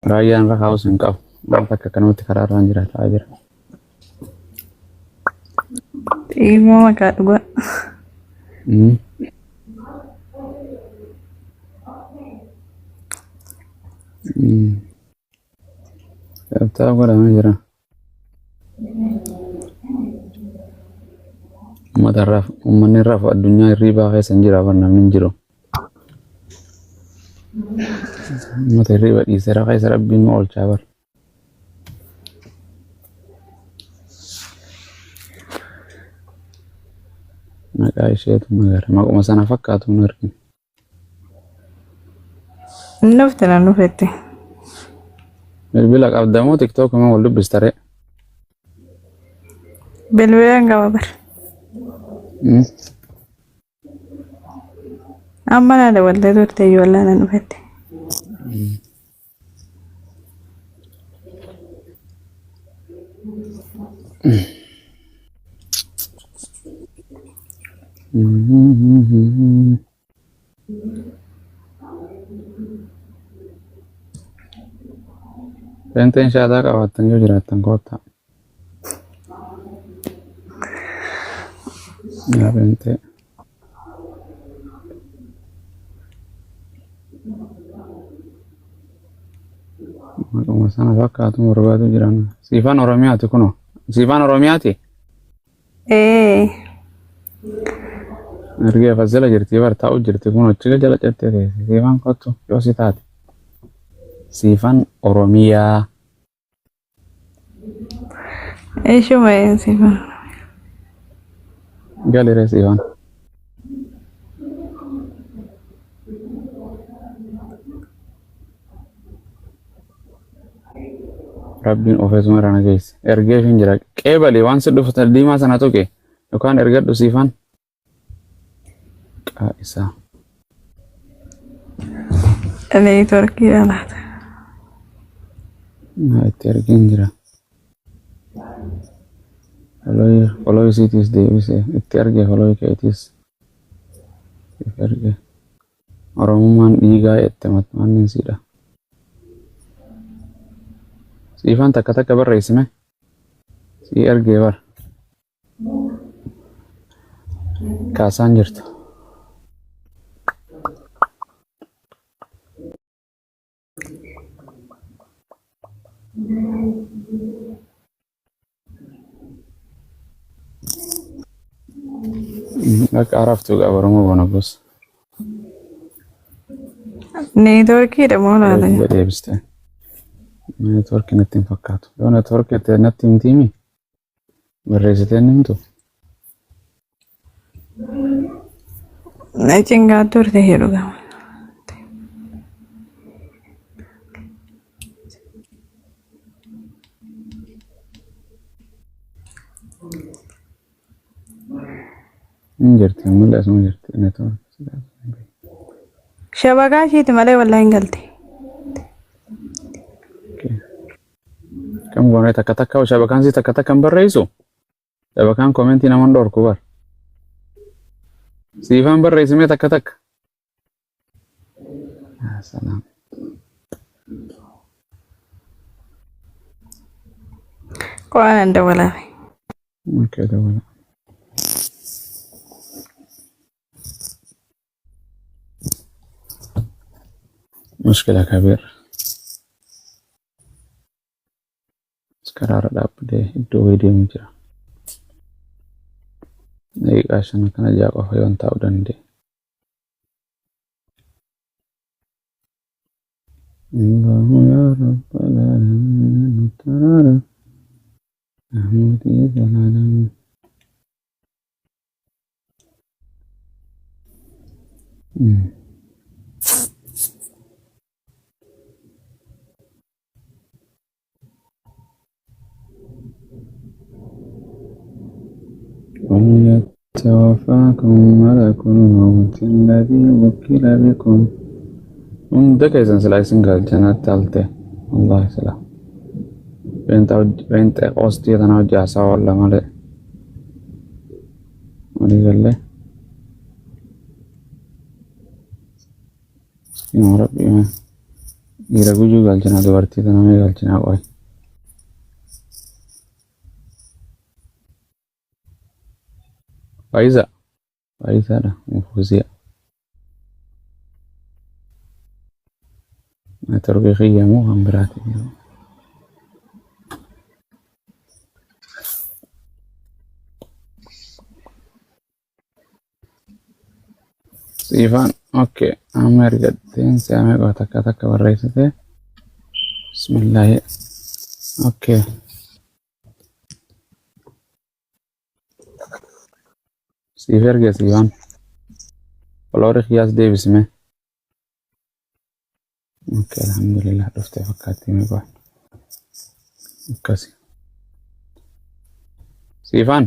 Rayaan rakaa usin qabu. Wanta akka kanatti karaarraan jiraataa jira. Ilmoo maqaa dhugaa. Sabtaa godhamee jira. Uummanni irraa fi addunyaa hirriibaa keessa hin jira namni hin jiru. Uummata hirriiba dhiiseera keessa rabbiin nu oolchaa bara. Maqaa isheetu magara. Maquma sana fakkaatu nu argina. Nufti na nufetti. Bilbila qabdamoo tiktook ma wal dubbistare. Bilbilaan qaba bar. Amma na dabaltee turte ijoollee na nufetti. Penteen shaataa qabaattan yoo jiraattan koottaa. Yaa pentee. Maquma sana fakkaatu barbaadu jiran. Siifaan Oromiyaati kunoo. Siifaan Oromiyaati? Ergee fassila jirtii bar taa'u jirti kun achi jala cattee teesse. Siifaan kottu yoo si taate. Siifaan Oromiyaa. Eeshuma siifaan. Galire siifaan. Rabbiin ofeesuma irra na geesse. Ergee fin jira. Qeebalee waan si dhufu diimaa sana tuqe yookaan ergadhu siifaan. Qaa isaa. Neetworkii laata. Itti ergeen jira. Follow isiitiis deebisee itti ergee follow keetiis. Itti ergee. Oromummaan dhiigaa jette matmaannin siidha. Siifaan takka takka barreessime. Sii ergee bar. Kaasaan jirtu. Akka araftuu qaba Oromoo bona gosa. Neetworkiidha moo laata? Deebiste. Neetworkii natti hin fakkaatu. Yoo neetworkii natti hin tiimi barreessitee ni himtu. Na cingaa turte jedhu gama. Jirti mul'atu jirti neetworkii. Shabakaa isheeti malee wallaahi hin galte. Kam goonee takka takka shabakaan si takka takka hin barreessu. Shabakaan koomentii naman dhorku bar. Siifaan barreessimee takka takka. Salaam. Qo'aan dabalame. Okey dabala. مشكلة كبيرة. Sekarang ada update itu video mujra. Nih kasih karena jago hewan tahu dan deh. Allahu ya Rabbal alamin tarara. Ahmadi zalalam. ويتوفاكم ملك الموت الذي وكل بكم ده كيسان سلايسن قال جنات تالته الله سلام بنت قوستي تنا جاسا ولا مالي قال له يا ربي dhiira gujuu galchina dubartii tana mee galchina qoy. Faayisaadha Mufuuziyaa. Neetworkii xiyyamoo kan biraati. Siifaan okay amma ergatteen si'amee qaba takka barreessite. Bismillaahi. Okay. Siif erge siifaan. Waloorii xiyyaas deebisime. Okay, alhamdulillah dhuftee fakkaattii mee qoy. Akkasi. Siifaan.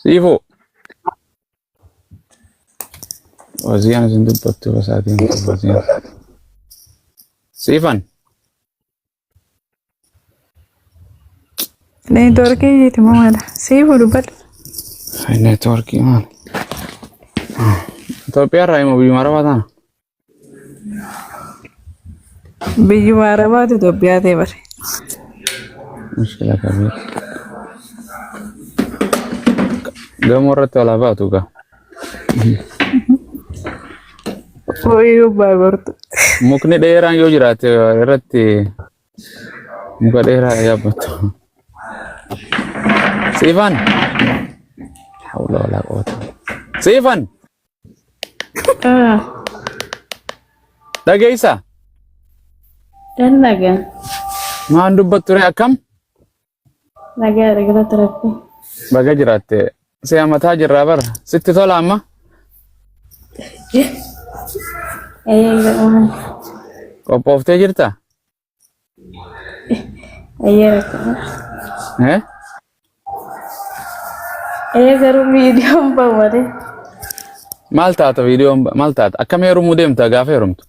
Siifuu. Waziyaan isin dubbattu basaatiin waziyaan. Siifan. Neetworkii jiiti mamadha. Siifuu dubbadhu. Neetworkii maali? Itoophiyaa irraa immoo biyyuma arabaa taana. Biyyuma arabaatu Itoophiyaa ta'e bare. Mushkila kabir. Gamoo irratti walaa baatu gaa. Ooyiruu baaburtu. Mukni dheeraan yoo jiraate irratti muka dheeraa yaabbattu. Siifan. Hawla walaa quwwata. Siifan. Dhageessa. Dallaga. Maan dubbattu ree akkam? Nagaa regalata rabbi. Baga jiraatte. Si'a mataa jirraa bara. Sitti tola amma? Qophooftee jirta? Garuu viidiyoon bawwate. Maal taata viidiyoon maal taata? Akkam heerumuu deemta gaafa heerumtu?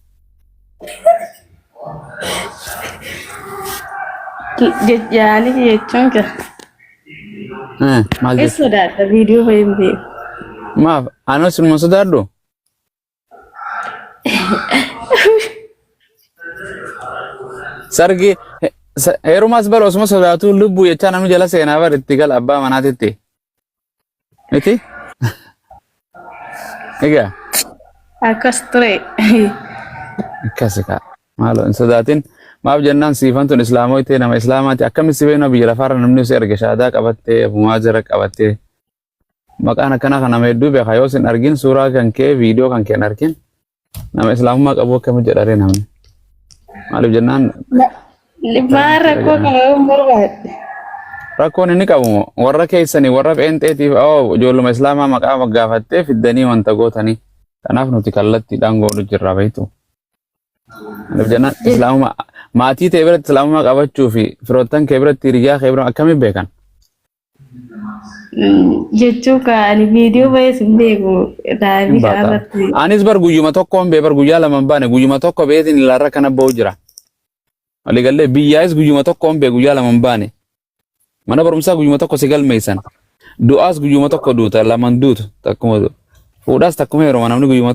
Jaalli jechuun ka. Maal Is sodaata viidiyoo fayyadu beeku. Maaf anas ilma sodaadhu? Sargi heerumaas bara osuma sodaatu lubbuu jechaa namni jala seenaa bara itti gala abbaa manaatitti. Miti? Egaa? Akkas ture. Akkasi kaa. Maaloo hin sodaatin. Maaf jennaan siifan tun islaamoo ta'e nama islaamaati akkamitti si beekna biyya lafaarra namni si erge shaadaa qabattee afumaa jira qabattee maqaan akkana kana nama hedduu beeka yoo sin argin suuraa kan kee viidiyoo kan kee argin nama islaamummaa qabu akkamitti jedharee namni maaliif jennaan Maan rakkoo kana yoo barbaadde. rakkoon inni qabu warra keessanii warra pheenxeetiif ijoolluma islaamaa maqaa gaafattee fiddanii wanta gootanii kanaaf nuti kallattiidhaan goonu jirra beektu. Maaliif jennaan islaamummaa maatii ta'e biratti islaamummaa qabachuu fi firoottan kee biratti hiriyaa kee biratti akkamiin beekan? Jechuu kaani viidiyoo baay'ee sin beeku daa'imni kanarratti. Anis bar guyyuma tokkoon bee bar guyyaa lama hin baane guyyuma tokko beetiin ilaarra kana ba'u jira. Waliigallee biyyaas guyyuma tokkoon bee guyyaa lama hin baane. Mana barumsaa guyyuma tokko si galmeessan. Du'aas guyyuma tokko duuta laman duutu takkuma fuudhaas takkuma yeroo namni guyyuma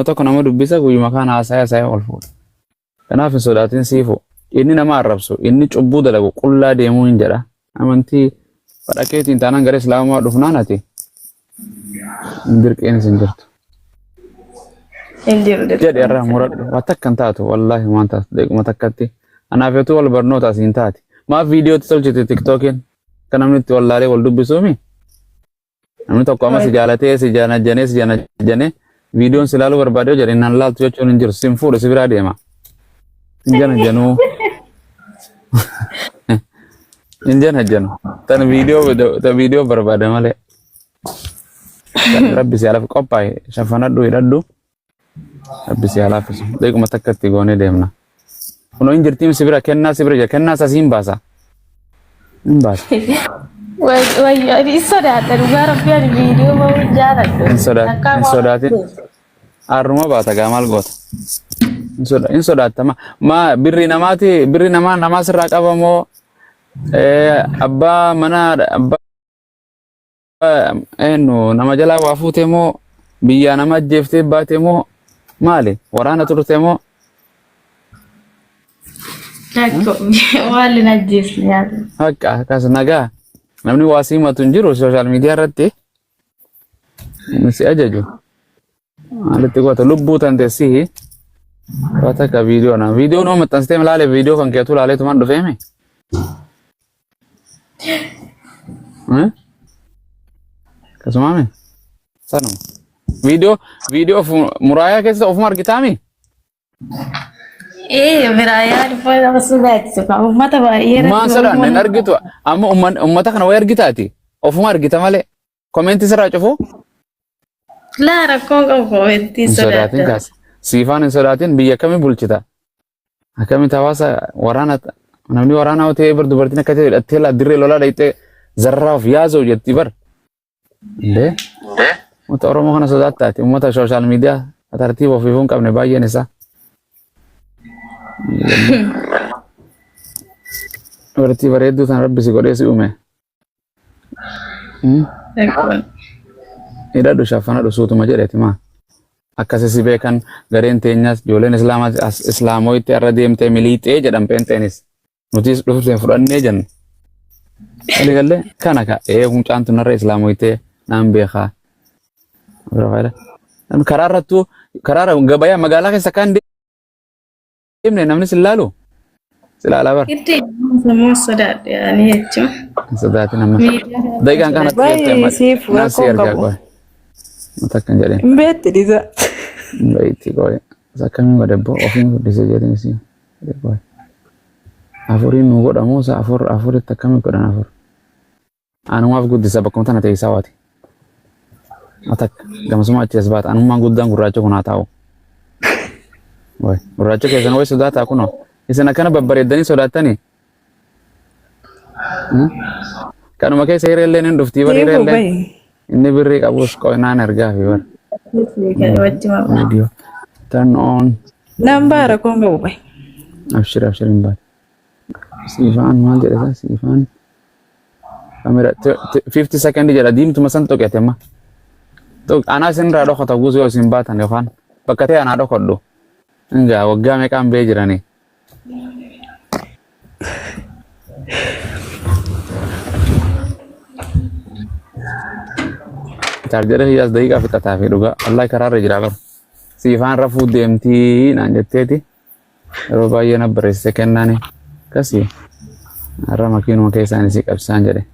tokko nama dubbisa guyyuma kaan haasa'ee ol fuudha. Kanaaf hin sodaatin siifu inni nama arrabsu inni cubbuu dalagu qullaa deemuu hin jedha amantii fadhakeetiin taanaan gara islaamaa dhufnaan ati hin dirqeen isin jirtu. Jedhe irraa muradhu waan takkan taatu wallaahi waan taatu deequma takkatti anaafeetu wal barnoota asiin taati maaf viidiyootti tolchite tiktookiin kan namni itti wallaalee wal dubbisuumi namni tokko amma si jaalatee si janajjanee viidiyoon si laaluu barbaadee jedhe innaan laaltu jechuun hin jiru sin fuudhe si biraa deema. Injana janu tan video barbaada malee rabbi si alaaf qophaa'e shafanadhu hidhadhu rabbi si alaaf deequma takkatti goonee deemna kunoo hin jirtiin si bira kennaa si bira kennaa sasiin baasa hin baasa Wayyo sodaata dhugaa rabbi ani viidiyoo baay'ee jaaladhu. hin sodaatin harruma baata gaa maal goota. In sodaatama ma birri namaa sirraa qabamoo abbaa manaa abbaa eenyu nama jalaa waa fuutee moo biyyaa nama ajjeeftee baatee moo maali waraana turte moo Ecco, wali najis yaadu. akka akkas nagaa namni waa simatu hin jiru social media irratti si ajaju alitti goota lubbuu tante si wata ka video na video no maxxansitee laale video kan keetu laaleetu man dhufeeme kasumame sanuma video muraaya keessa ofuma argitaami Miraya poi la sudati sepa ummata baay'ee maan sadaan hin argitu amma ummata kana way argitaati ofuma argita malee komeenti sirraa cufu la rakkoon qabu komeenti sodaatin kaas siifaan hin sodaatin biyya kamii bulchita akkamitti hawaasa waraana namni waraanaa ta'ee bar dubartiin akka ta'e hidhattee laa dirree lolaa dhayxee zarraaf yaazoo jetti bar illee uummata oromoo kana sodaattaati uummata sooshaal miidiyaa tartiiba ofiifuu hin qabne baay'een isaa dubartii bareedduu tan rabbi si godhee si uume hidhadhu shaffanadhu suutuma jedheeti maa akkasi si beekan gareen teenyas ijoolleen islaamoitti irra deemtee miliixee jedhan penteenis nutis dhufte fudhannee jenna waliigallee kana ka mucaantu narra islaamoittee naan beekaa karaa irrattuu karaa gabayaa magaalaa keessa kan deemne namni silaalu silaalaa bar Itti semua sodat yani jechuun. sodaati nama daqiiqaan kanatti Baay'ee siif naasii rakkoo argaa qabu. qoe matakkan jedheen Mbeetti dhisa. bayitti qoe sakkamii godebbo ofiin guddise jedheen si qoe afuriin nu godhamu sa afuritti akkamii godhan afur anumaaf guddisa bakkuma tana ta'e isaa waati matakka gamasuma achi as baata anummaan guddaan gurraacha kun haa taa'u gurraacha keessan way sodaataa kunoo isin akkana babbareeddanii sodaattanii kanuma keessa hiriirleen hin dhuftii bar Eeboo hiriirleen bayi. inni birrii qabus qo'inaan ergaa fi bar video turn on Nambaa rakkoon qabu bayi. abshir hin baate siifaan maal jedhe isaa siifaan kamera 50 second jedha diimtuma san toqete amma anaa isin irraa dhokota guus yoo isin baatan yookaan bakka ta'e anaa dhokodhu Enggak, waggaa meeqaan bee jirani. Charjara hias daqiiqaa fixataa fi dhugaa. Wallahi karaarra jira bar. Siifaan rafuu deemtii naan jetteeti. Yeroo baay'ee na barreessite kennaani. Akkasii. Har'a makiinuma keessaan isii qabsaan jedhe.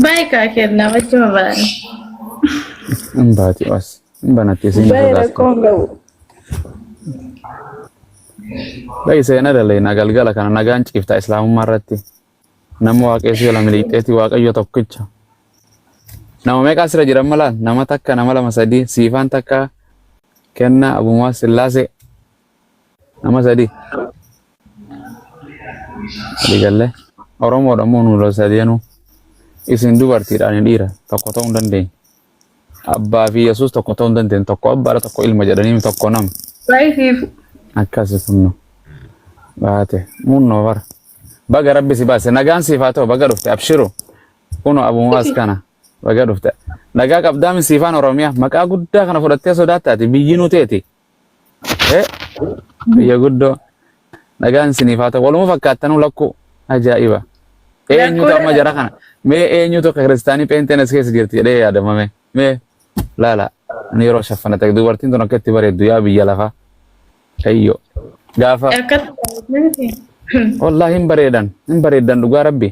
Baay'ee kennaa wajjuma baane. Hin baati as. Hin banatti isin Bayi rakkoon qabu. Bayi seena dalaina galgala kana nagaan ciifta islaamummaa irratti. Nama waaqessu jala miliixeeti waaqayyo tokkicha. Nama meeqa asirra jiran malaan nama takka nama lama sadii siifaan takka kenna abumaa sillaasee nama sadii. Digalle Oromoodha moo nuyi sadiinu isin dubartiidhaan hin dhiira tokko ta'uu hin dandeenye. Abbaa fi Yesuus tokko ta'uu hin dandeenye tokko abbaadha tokko ilma jedhanii tokko nama. Baay'ee Akkasi kunno baate munno bara baga rabbi si baase nagaan siifaa ta'u baga dhufte abshiru kuno abumaas kana baga dhufte nagaa qabdaami siifaan oromiyaa maqaa guddaa kana fudhattee sodaattaati biyyi nu teeti biyya guddoo nagaan siniifaa ta'u waluma fakkaattanuu lakku ajaa'iba eenyutu amma jara kana mee eenyutu kiristaanii peentenes keessa jirti jedhee yaadamame mee laala ani yeroo shaffana ta'e dubartiin tun akka itti bareeddu yaa biyya lafaa Ayyo. Gaafa. Wallahi hin bareedan dhugaa rabbi.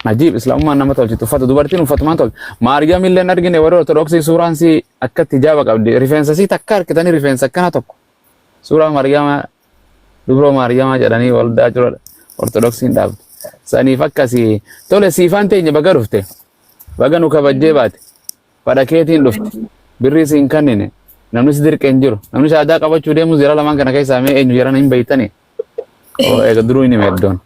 Najib islaamummaan nama tolchitu uffata dubartiin uffatumaan tolchi. Maariyaam illee hin argine warri ortodoksii suuraan si akkatti jaaba qabdi. Rifeensa si takka harkitanii rifeensa akkana tokko. Suuraa Maariyaama dubroo Maariyaama jedhanii waldaa jira ortodoksiin dhaabdu. Saniif akkasii tole siifaan teenya baga dhufte. Baga nu kabajjee baate. Fadhakeetiin dhufte. Birrii siin kannine. Namni si dirqeen jiru namni shaadaa qabachuu deemu jira lamaan kana keessaa mee eenyu jiran hin beeytani eega duruu inni meeddoon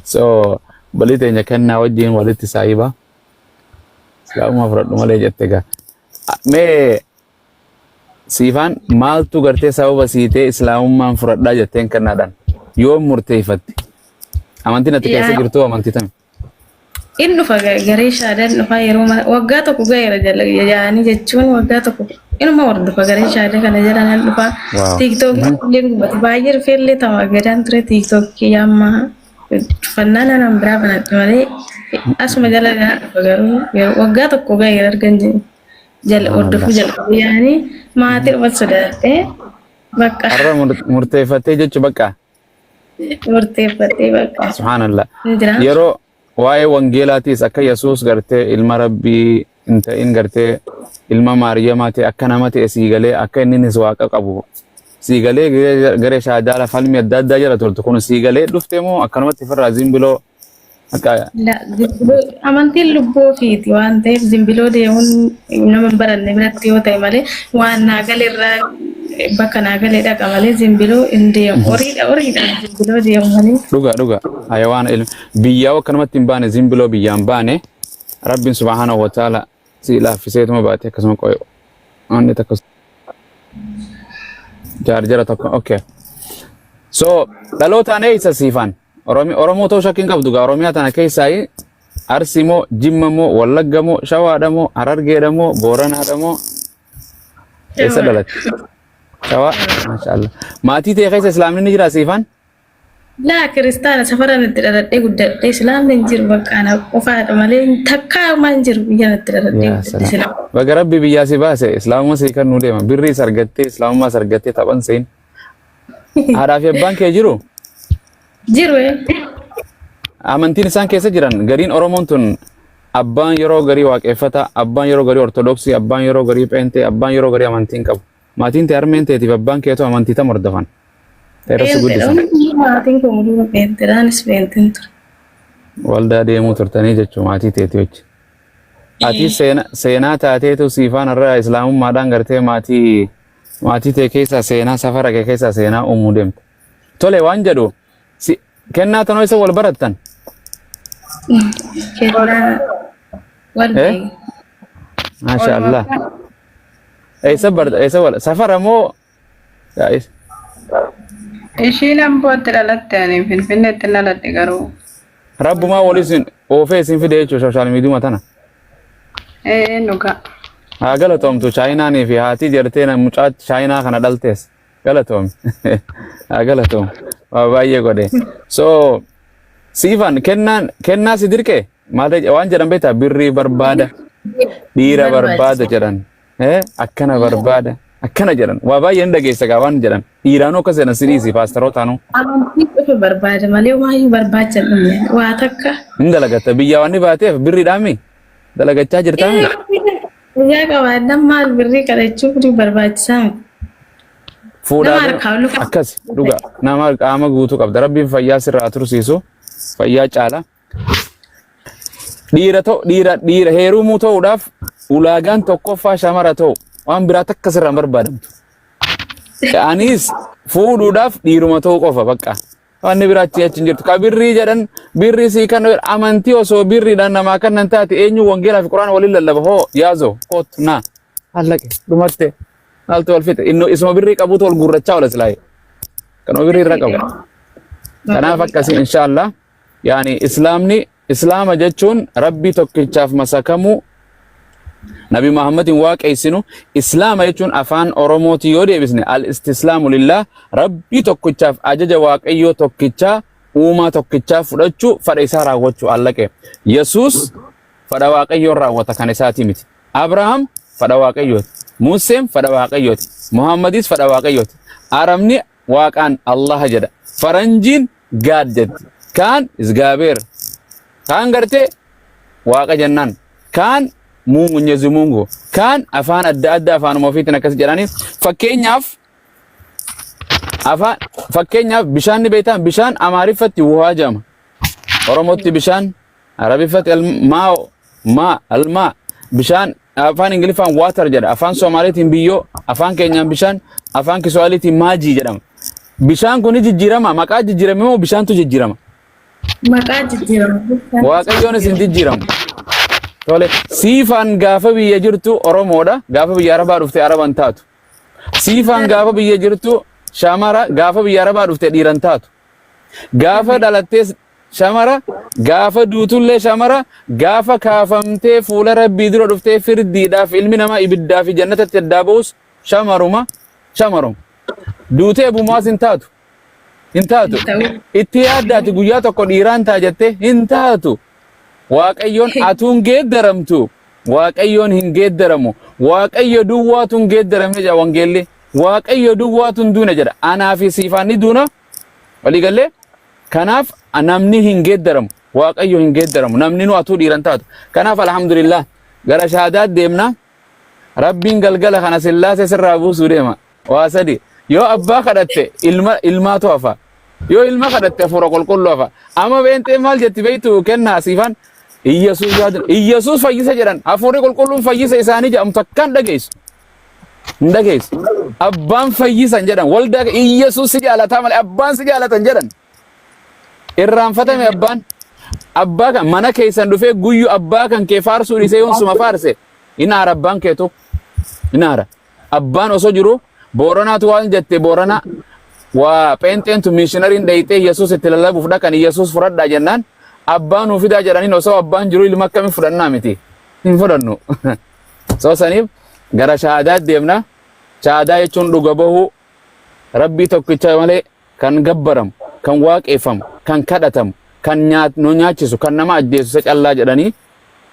so balii teenya kennaa wajjiin walitti saayiba islaamummaa fudhadhu malee jette gaa mee siifaan maaltu gartee sababa siitee islaamummaan fudhadhaa jetteen kennaadhaan yoo murteeffatti Amantiin ati keessa jirtu amantii tami. Inni dhufa garee shaadaan dhufa yeroo waggaa tokko gaheera yaa'anii jechuun waggaa tokko inuma hordofa garee shaadaa kana jedhan dhufa tiiktookii illee gubbatu baay'ee rifeellee ta'a gadaan ture tiiktookii amma uffannaa naannoo biraa banadhe malee asuma jala dhufa garuu waggaa tokko gaheera argan jala hordofuu jalqabu yaa'anii maatii dhufa sodaatee bakka. Har'a murteeffattee jechuun bakka. Murteeffattee bakka. Subhaanallah. Yeroo waa'ee wangeelaatis akka Yesuus gartee ilma Rabbii hin ta'in gartee ilma Maariyamaa ta'e akka nama ta'e siigalee akka innis waaqa qabu siigalee garee shaadaa falmi adda addaa jala turte kun siigalee dhuftee moo akkanumatti firraa zimbiloo akka amantiin lubbuu ofiiti waan ta'eef zimbiloo deemuun nama baranne biratti yoo ta'e malee waan naagaleerraa bakka naagalee dhaqa malee zimbiloo hin deemu horiidha zimbiloo deemu malee. Dhuga hayawaan biyyaa akkanumatti hin baane zimbiloo biyyaan baane Rabbiin subhaanahu wa ta'ala si laaffiseetuma baate akkasuma qoyo wanni takka jaarjara tokko okay so dhalootaan eessa siifan Oromoo ta'uu shakkiin qabdu gaa Oromiyaa tana keessaa Arsii moo Jimma moo Wallagga moo Shawaadha moo Harargeedha moo Booranaadha moo eessa dhalatte? Shawaa maashaallah maatii ta'e keessa islaamni ni jira siifan? Laa kiristaana safaran itti dhaladhee guddadhee islaamni hin jiru bakka ana qofaadha malee takkaa maan jiru biyyaan itti dhaladhee guddadhee islaamni. Baga Rabbi biyyaa si baase islaamummaa si kan nu deema birrii sargattee islaamummaa sargattee taphan seen. Haadhaa fi abbaan kee jiru? Jiru Amantiin isaan keessa jiran gariin Oromoon tun abbaan yeroo garii waaqeffata abbaan yeroo garii ortodoksii abbaan yeroo garii pheenxee abbaan yeroo garii amantiin qabu. Maatiin ta'e harmeen ta'eetiif abbaan keetu amantii tam hordofan. Teerasi guddisan. Maatiin kun mul'uu pheenxeedhaanis pheenxeen ture. Waldaa deemuu turtanii jechuun maatii ta'eeti wajji. Ati seenaa taateetu siifaan irraa islaamummaadhaan gartee maatii ta'e keessaa seenaa safara kee keessaa seenaa uumuu deemte. Tole waan jedhu kennaa tanoo isa wal barattan. Kennaa wal beeku. Maashaallah. Eessa wal safara moo Ishiin ambootti dhalatte ani Finfinneetti dhaladhe garuu. Rabbumaa waliin oofee isin fide jechuun sooshaal miidiyuma tana. Dhugaa. Haa galatoomtu chaayinaanii fi haati jirtee mucaa chaayinaa kana dhaltees galatoomi. Haa galatoomu baay'ee godhe. So siifan kennaa si dirqee maal waan jedhan beektaa birrii barbaada dhiira barbaada jedhan. Akkana barbaada akkana jedhan waa baay'een dhageessa gaa waan jedhan dhiiraanoo akka jedhan siriisi paasterootaanoo. Amantii qofa barbaada malee waayee barbaacha dhumne waa takka. Hin dalagatta biyyaa waan baateef birriidhaami dalagachaa jirtaa. Biyyaa qabaadhaan maal birrii kadhachuuf barbaachisaa miti. Fuudhaa akkas dhuga nama qaama guutuu qabda rabbiin fayyaa sirraa tursiisu fayyaa caala. Dhiira heerumuu ta'uudhaaf ulaagaan tokkoffaa shamara ta'u waan biraa takka sirraan barbaadamtu. Anis fuudhuudhaaf dhiiruma ta'uu qofa bakka. Wanni biraatti achi hin jirtu. Ka birrii jedhan birrii sii kan amantii osoo birriidhaan namaa kannan taate eenyu wangeelaa fi quraana waliin lallaba hoo yaazoo kootu naa hallaqe dhumatte maaltu wal fixe isuma birrii qabuutu wal gurrachaa ola silaayee. Kanuma birrii irra qabu. Kanaaf akkasii inshaallah yaani islaama jechuun rabbii tokkichaaf masakamuu Nabi Muhammadin waaqeessinu islaama jechuun afaan Oromooti yoo deebisne al-istislaamu lillah rabbii tokkichaaf ajaja waaqayyoo tokkichaa uumaa tokkichaa fudhachuu fedha isaa raawwachuu allaqe. Yesuus fedha waaqayyoo raawwata kan isaati miti. Abrahaam fedha waaqayyooti. Muuseen fedha waaqayyooti. Muhammadis fedha waaqayyooti. Arabni waaqaan Allah jedha. Faranjiin gaad jedhi. Kaan isgaabeer. Kaan gartee waaqa jennaan. Kaan Mwenyezi Mungu kan afaan adda adda afaan moofiitiin akkas jedhanii fakkeenyaaf bishaan ni beektan bishaan amaariffatti wuhaa jama oromootti bishaan arabiffatti almaa bishaan afaan ingiliffaan water jedha afaan soomaaliitiin biyyoo afaan keenyaan bishaan afaan kiswaaliitiin maajii jedhama bishaan kun jijjiirama maqaa jijjiirame moo bishaantu jijjiirama maqaa jijjiirama waaqayyoonis hin jijjiiramu. Tole siifaan gaafa biyya jirtu Oromoodha gaafa biyya Arabaa dhufte Araban taatu. Siifaan gaafa biyya jirtu Shamara gaafa biyya Arabaa dhufte dhiiran taatu. Gaafa dhalattees shamara gaafa duutullee shamara gaafa kaafamtee fuula rabbii dura dhuftee firdiidhaaf ilmi namaa ibiddaa fi jannatatti addaa ba'us shamarum duutee bumaas hin taatu itti yaaddaati guyyaa tokko dhiiraan taa jettee hin taatu waaqayyoon atuun geeddaramtu waaqayyoon hin geeddaramu waaqayyo duwwaatuun geeddaramne jedha wangeelli waaqayyo duwwaatuun duuna jedha anaa fi siifaanni duuna walii gallee kanaaf namni hin geeddaramu waaqayyo hin geeddaramu namni nu atuu dhiiran taatu kanaaf alhamdulillah gara shahaadaat deemna rabbiin galgala kana sillaasee sirraa buusuu deema waa sadi yoo abbaa kadhatte ilmaatu hafa yoo ilma kadhatte hafuura qulqulluu hafa amma beentee maal jetti beeytu kennaa siifan Iyyasuus fayyisa jedhan hafuurri qulqulluun fayyisa isaanii jedhamtu akkan dhageessu abbaan fayyisan jedhan waldaa Iyyasuus si jaalataa malee abbaan si jaalatan jedhan irraanfatame abbaa kan mana keessan dhufee guyyu abbaa kan kee faarsuu dhiisee yoon suma faarse inaara abbaan keetu inaara abbaan osoo jiru booranaatu waan jette boorana waa pheenxeentu mishinariin dhayitee Iyyasuus itti lallabuuf dhaqan Iyyasuus fudhadhaa jennaan abbaan ufidaa jedhaniin osoo abbaan jiru ilma akkamiin fudhannaa miti hin fudhannu soo saniif gara shahaadaa deemna shahaadaa jechuun dhuga bahuu rabbii tokkicha malee kan gabbaramu kan waaqeffamu kan kadhatamu kan nu nyaachisu kan nama ajjeesu isa callaa jedhanii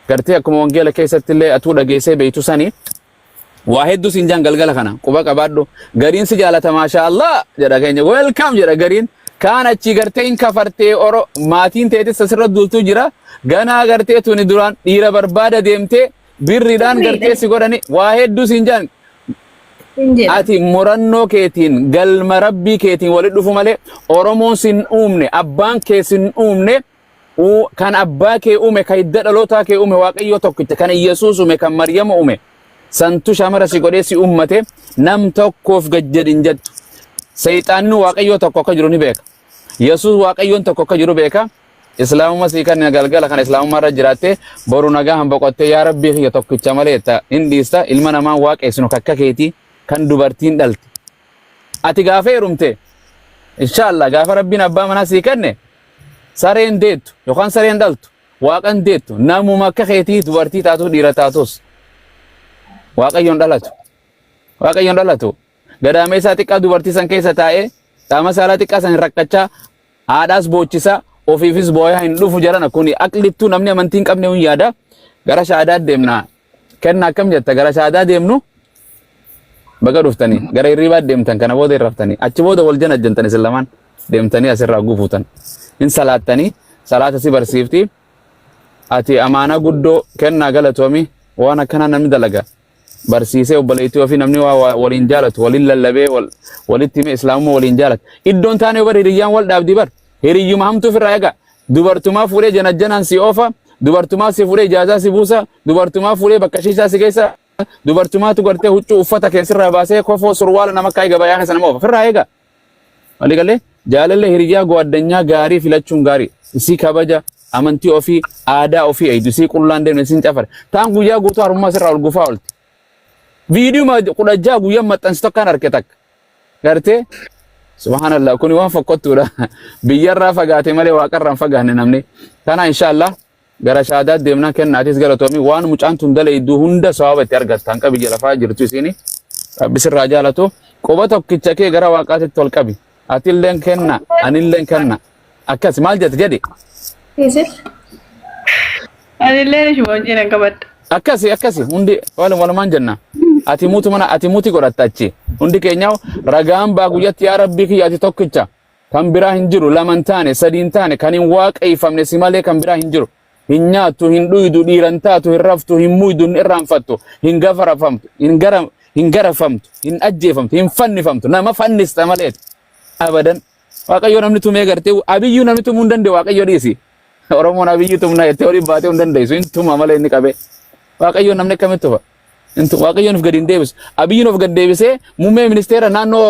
gartee akkuma wangeela keessatti illee atuu dhageessee beeytu sanii waa hedduu siin jaan galgala kana quba qabaadhu gariin si jaalata maashaallah jedha keenya welcome jedha gariin kaan achi gartee hin kafartee maatiin teetis asirra duultu jira ganaa gartee tuni duraan dhiira barbaada deemtee birriidhaan gartee si godhani waa hedduu siin jaan ati murannoo keetiin galma rabbii keetiin walit dhufu malee oromoon sin uumne abbaan kee sin uumne kan abbaa kee uume kan hidda dhalootaa kee uume waaqayyo tokkicha kan Iyyasuus uume kan Maryama uume santu shamara si godhee si uummate nam tokkoof gajjadin jettu sayxaanni waaqayyo tokko akka jiru ni beeka Yesuus waaqayyoon tokko akka jiru beeka islaamummaa si kan galgala kan islaamummaa irra jiraatte boru nagaa hanboqottee yaa rabbii kiyya tokkicha malee hin dhiista ilma namaa waaqessinu kakka keetii kan dubartiin dhalte ati gaafa heerumte inshallah gaafa rabbiin abbaa manaa si kenne sareen deettu yookaan sareen dhaltu waaqan deettu namuma akka keetii dubartii taatu dhiira taatus waaqayyoon dhalatu gadaamee isaa xiqqaa dubartii san keessa taa'ee qaama saalaa xiqqaa san rakkachaa haadhaas boochisaa ofiifis booyaa hin dhufu jedhan kuni aqlittuu namni amantii hin qabne hun yaada gara shahaadaa deemna kenna akkam jetta gara shahaadaa deemnu baga dhuftanii gara hirribaa deemtan kana booda irraftanii achi booda wal janajjantani isin lamaan deemtanii asirraa gufuutan hin salaattanii salaata si barsiifti ati amaana guddoo kennaa galatoomi waan akkana namni dalaga barsiisee obboleettii ofii namni waliin jaalatu waliin lallabee walitti hime islaamummaa waliin jaalatu iddoon taane bar hiriyyaan wal dhaabdi bar hiriyyuma hamtuuf irraa eega dubartumaa fuudhee janajjanaan si oofa dubartumaa si fuudhee ijaazaa si buusa dubartumaa fuudhee bakka shiishaa si keessa dubartumaatu gartee huccuu uffata keessirraa baasee kofoo surwaala nama kaayee gabayaa keessa nama oofa firraa eega walii galee jaalallee hiriyyaa go'addunyaa gaarii filachuun gaarii isii kabaja amantii ofii aadaa ofii eeydu isii qullaan deemne isiin cafare taan guyyaa guutuu harummaa sirraa ol gufaa olti viidiyuma kudhajjaa guyyaa maxxansi tokkaan harke takka gartee subhanallah kuni waan fokkottuudha biyyarraa fagaate malee waaqarraan fagaanne namni kana inshallah gara shahaadaa deemnaa kennaatis galatoomi waan mucaan tun daleeyduu hunda sawaba itti argattan qabi biyya lafaa jirtu isiini rabbi sirraa jaalatu quba tokkicha kee gara waaqaatitti ol qabi atilleen kenna anilleen kenna akkas maal jette jedhi anilleen shiboojiin qabadha akkasi hundi walumaan jenna ati muti godhatta achi hundi keenyaw ragaan baa guyyatti yaa rabbii kiyya ati tokkicha kan biraa hin jiru laman taane sadiin taane kan hin waaqeeffamne si malee kan biraa hin jiru hin nyaattu hin dhuydu dhiiran taatu hin raftu hin muydu hin irraanfattu hin garafamtu hin ajjeefamtu hin fannifamtu nama fannista maleeti abadan waaqayyo namni tumee gartee abiyyuu namni tumuu hin danda'u waaqayyo dhiisi oromoon abiyyuu tumna jettee olii baatee hin dandeessu hin tuma malee inni qabe waaqayyo namni akkamitti tufa waaqayyoon of gadi hin deebisu abiyyiin of gadi deebisee muummee ministeera naannoo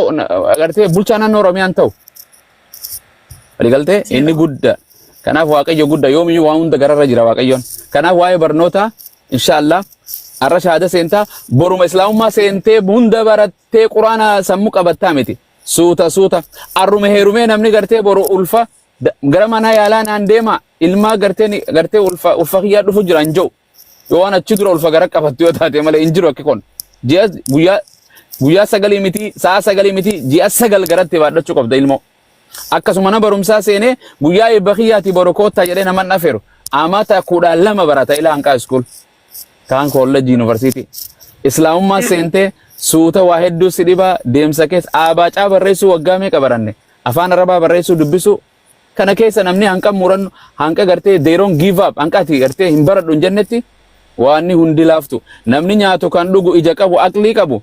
gartee bulchaa naannoo oromiyaan ta'u waliigaltee inni guddaa kanaaf waaqayyo guddaa yoomiyyuu waan hunda gararra jira waaqayyoon kanaaf waa'ee barnoota inshallah arra shahaada seentaa boruma islaamummaa seentee hunda barattee quraana sammuu qabattaa miti suuta arrume heerumee namni gartee boru ulfa gara mana yaalaa naan deema ilmaa gartee ulfa kiyyaa dhufu jira hin jiru yoo waan achi dura ulfa gara qabattu yoo taate malee hin jiru akka kun ji'a guyyaa 9 miti sa'a 9 miti ji'a 9 garatti baadhachuu qabda ilmoo akkasuma na barumsaa seenee guyyaa eebba kiyyaati borokoota jedhee nama nafeeru amata 12 barata ila hanqaa school kaan college university islaamummaa seentee suuta waa hedduu si dhiba deemsa keessa abaacaa barreessuu waggaa meeqa baranne afaan arabaa barreessuu dubbisuu kana keessa namni hanqa murannu hanqa gartee they don't give up hanqati gartee hin baradhu jennetti waanni hundi laaftu namni nyaatu kan dhugu ija qabu aqlii qabu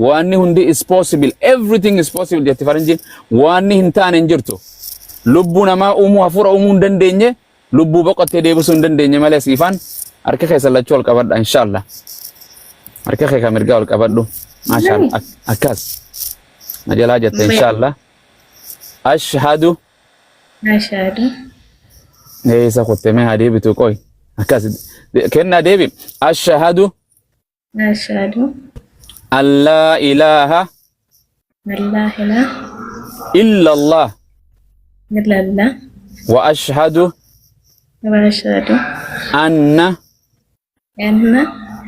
waanni hundi is possible everything is possible jetti faranjiin waanni hin taane hin jirtu lubbuu namaa uumuu hafuura uumuu hin dandeenye lubbuu boqottee deebisuu hin dandeenye malee siifaan harka keessa lachuu ol qabadha inshallah harka kee kan mirgaa ol qabadhu maashaallah akkas majalaa jette inshallah ashhadu isa qotteme haa deebitu qoy akkas kenna deebi ashhadu an laa ilaaha illa allah wa ashhadu anna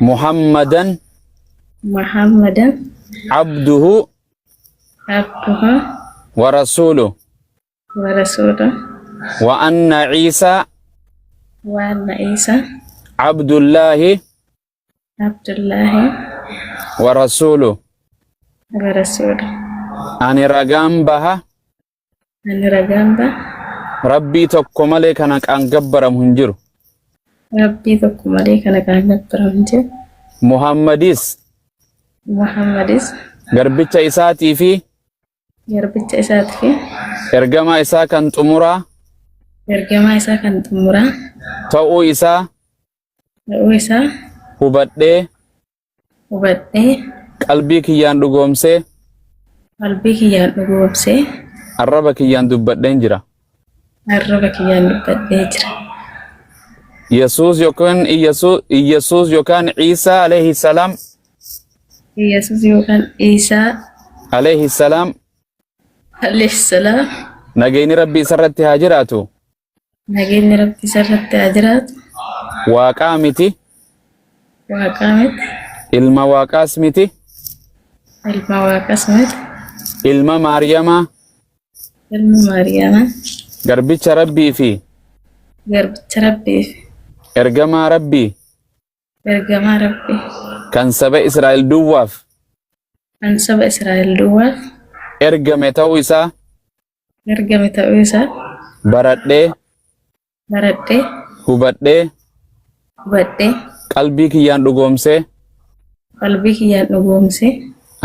muhammadan abduhu wa rasuluhu wa anna Isa Abdullahi wa rasuluhu ani ragaan baha rabbii tokko malee kana kan gabbaramu hin jiru Muhammadis garbicha isaatii fi ergama isaa kan xumuraa ta'uu isaa hubadhee qalbii kiyyaan dhugoomsee arraba kiyyaan dubbadheen jira Yesuus yookaan Isa alayhi salaam alayhi salaam nageenyi rabbii isarratti haa jiraatu waaqaa miti ilma waaqaas miti ilma maariyamaa garbicha rabbii fi ergamaa rabbii kan saba Israa'el duwwaaf ergame ta'uu isaa baradhee hubadhee qalbii kiyyaan dhugoomsee